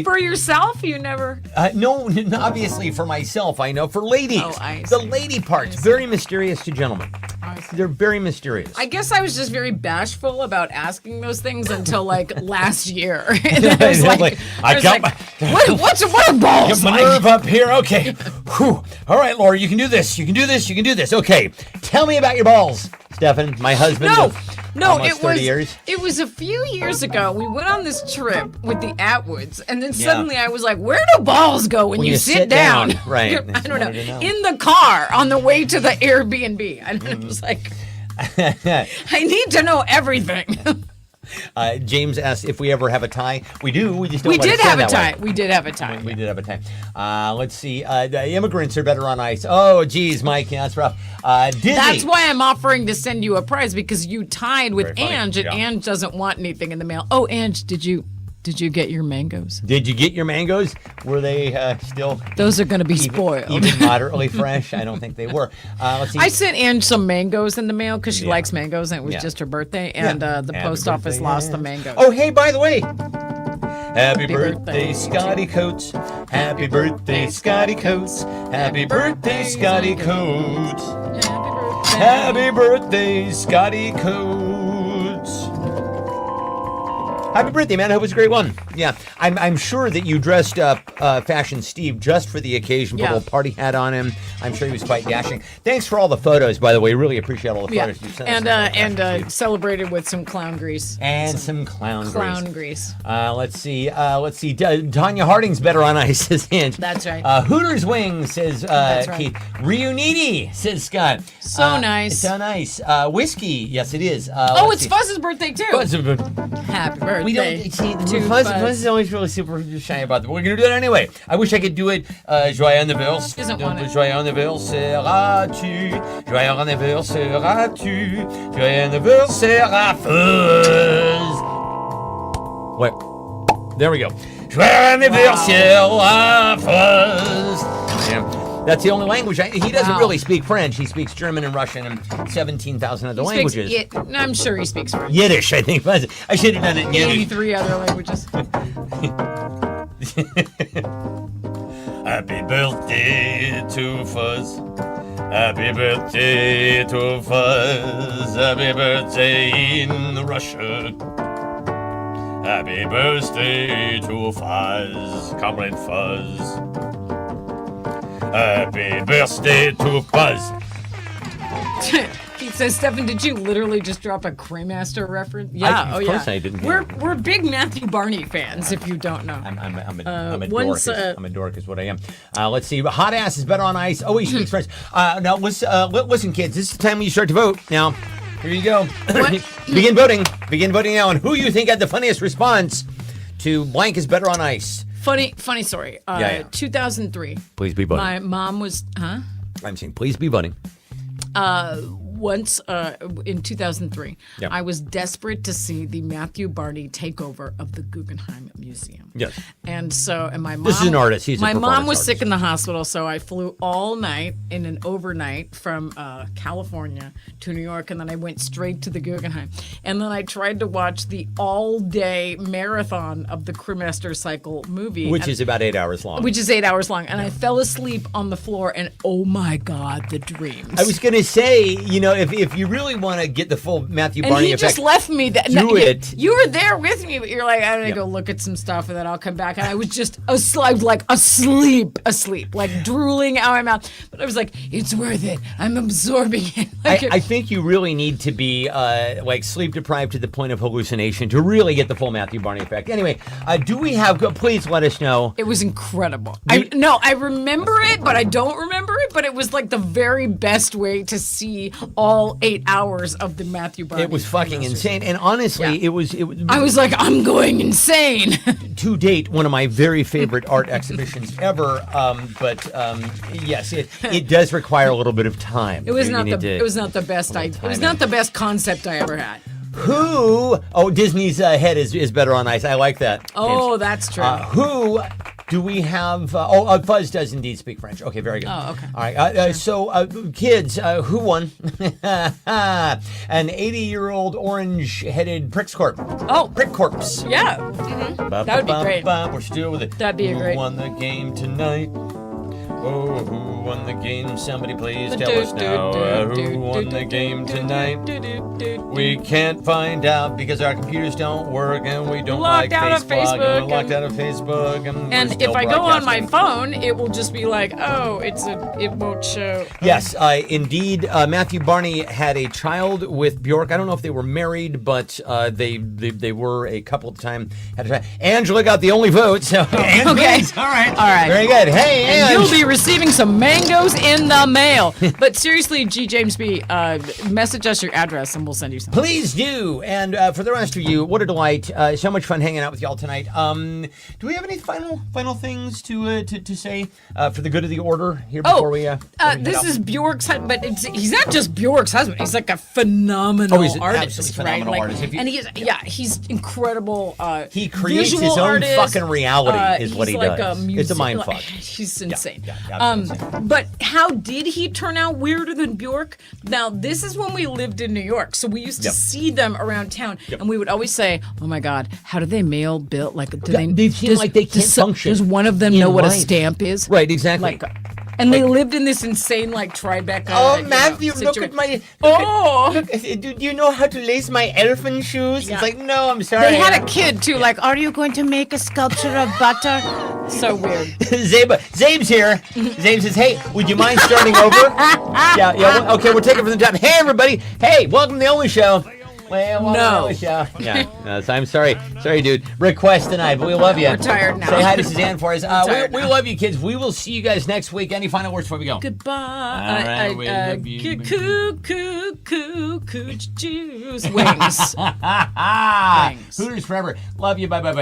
For yourself, you never. no, obviously for myself, I know. For ladies, Oh, I the see. lady parts, very mysterious to gentlemen. They're very mysterious. I guess I was just very bashful about asking those things until like last year. And then I was like, what are balls? Get my like? nerve up here. Okay. Whew. All right, Laura, you can do this. You can do this. You can do this. Okay. Tell me about your balls, Stefan, my husband. No, almost it 30 was years. it was a few years ago. We went on this trip with the Atwoods, and then suddenly I was like, "Where do balls go when you sit down?" Right. I don't know. Wanted to know. In the car on the way to the Airbnb, and I was like, "I need to know everything." James asked if we ever have a tie. We do. We just don't We let it did stand have a that tie. way. We did have a tie. We did have a tie. Let's see. The immigrants are better on ice. Oh, geez, Mike. Yeah, that's rough. Disney. That's why I'm offering to send you a prize because you tied with Very funny, Ange, and yeah. Ange doesn't want anything in the mail. Oh, Ange, did you get your mangoes? Did you get your mangoes? Were they still Those are going to be spoiled. even moderately fresh? I don't think they were. Let's see. I sent Ange some mangoes in the mail because she Yeah. likes mangoes, and it was Yeah. just her birthday, and the Happy post office birthday, lost the Ange. mangoes. Oh, hey, by the way. Happy birthday, birthday Scotty Coates. Happy birthday, Scotty Coates. Happy birthday, Scotty Coates. Happy birthday, Scotty Coates. Happy birthday, man. I hope it was a great one. Yeah, I'm sure that you dressed up Fashion Steve just for the occasion, put Yeah. a little party hat on him. I'm sure he was quite dashing. Thanks for all the photos, by the way. Really appreciate all the Yeah, photos you sent us. and celebrated with some clown grease. And some clown Clown grease. grease. Let's see. Tanya Harding's better on ice, says Ange. That's right. Hooters Wings, says That's right. Keith. Reuniti, says Scott. So nice. So nice. Whiskey, yes, it is. Oh, it's Fuzz's birthday too. Fuzz. Happy birthday. We don't see to Fuzz Fuzz. is always really super shy about it. But we're gonna do it anyway. I wish I could do it. Joyeux anniversaire. Doesn't want it. Joyeux anniversaire tu. Joyeux anniversaire tu. Joyeux anniversaire à Fuzz. Wait. There we go. Joyeux anniversaire à Fuzz. Yeah. That's the only language. He doesn't Wow. really speak French. He speaks German and Russian and 17,000 other languages. I'm sure he speaks French. Yiddish, I think. I should have done it in Yiddish. 83 other languages. Happy birthday to Fuzz. Happy birthday to Fuzz. Happy birthday in Russia. Happy birthday to Fuzz, Comrade Fuzz. Happy birthday to Fuzz. He says, Stefan, did you literally just drop a Cremaster reference? Yeah, Of course I didn't. We're big Matthew Barney fans, if you don't know. I'm a once, dork. I'm a dork is what I am. Let's see. Hot ass is better on ice. Oh, he speaks French. Now, listen, kids. This is the time when you start to vote. Now, here you go. Begin voting. Begin voting now on who you think had the funniest response to blank is better on ice. Funny story. Yeah. 2003. Please be voting. My mom was, I'm saying please be voting. Once in 2003, Yep. I was desperate to see the Matthew Barney takeover of the Guggenheim Museum. Yes. And my mom. This is an artist. He's a my mom performance was artist. sick in the hospital, so I flew all night in an overnight from California to New York, and then I went straight to the Guggenheim. And then I tried to watch the all-day marathon of the Cremaster Cycle movie, Which is about 8 hours long. which is 8 hours long, and I fell asleep on the floor. And oh my God, the dreams! I was going to say, if you really want to get the full Matthew And Barney he effect, just left me. do it. You were there with me, but you're like, I'm gonna Yeah. go look at some stuff, and then I'll come back. And I was just asleep, like drooling out my mouth. But I was like, it's worth it. I'm absorbing it. I think you really need to be sleep deprived to the point of hallucination to really get the full Matthew Barney effect. Anyway, do we have? Please let us know. it was incredible. I remember it, but I don't remember it. But it was like the very best way to see all 8 hours of the Matthew Barney. It was fucking Cremaster. insane, and honestly, Yeah. it was I was like, I'm going insane. to date one of my very favorite art exhibitions ever. Yes, it does require a little bit of time. It was You not need the. to- It was not the best. It was not the best concept I ever had. Who? Oh, Disney's head is better on ice. I like that. Oh, that's true. Who do we have? Fuzz does indeed speak French. Okay, very good. Oh, okay. All right. So, kids, who won? An 80-year-old orange-headed Prickscorp. Oh. Prick Corpse. Yeah. That would be great. We're still with it. That'd be a Who great- won the game tonight? Oh, who won the game? Somebody please tell us now. Who won the game tonight? We can't find out because our computers don't work and we don't Locked like out of Facebook. Facebook And we're locked out of Facebook. And we're And still if I go on my broadcasting. phone, it will just be like, oh, it won't show. Yes, indeed. Matthew Barney had a child with Bjork. I don't know if they were married, but they were a couple at the time. Had a child. Angela got the only vote. So Ange Okay. wins. All right. All right. Very good. Hey, And Ange. you'll be receiving some mangoes in the mail. But seriously, G. James B., message us your address and we'll send you some. Please do. And for the rest of you, what a delight. So much fun hanging out with y'all tonight. Do we have any final things to say for the good of the order here before we head this out? is Bjork's husband, but he's not just Bjork's husband. He's like a phenomenal Oh, he's an artist, absolutely phenomenal right? artist. If you- And he's incredible. He creates visual his own artist. fucking reality is what He's he like does. It's a mind fuck. He's insane. yeah, absolutely insane. But how did he turn out weirder than Bjork? Now, this is when we lived in New York, so we used to Yep. see them around town, and we would always say, "Oh my God, how do they mail bill? Like, do Yeah, they seem like they can't function Does one of them in know what a life. stamp is? Right, exactly. Like, and they lived in this insane like Tribeca. Oh, Matthew, look at my. Do you know how to lace my elephant shoes? Yeah. It's like, no, I'm sorry. They had a kid too. Like, are you going to make a sculpture of butter? So weird. Zabe's here. Zabe says, hey, would you mind starting over? Yeah. Okay, we'll take it from the top. Hey, everybody. Hey, welcome to the Only Show. Well, welcome to the No. Only Show. Yeah. No, so I'm sorry. Sorry, dude. Request denied, but we love you. We're tired now. Say hi to Suzanne for us. tired We now. love you, kids. We will see you guys next week. Any final words before we go? Goodbye. right, we love you. Juice. Wings. Hooters forever. Love you. Bye. Bye.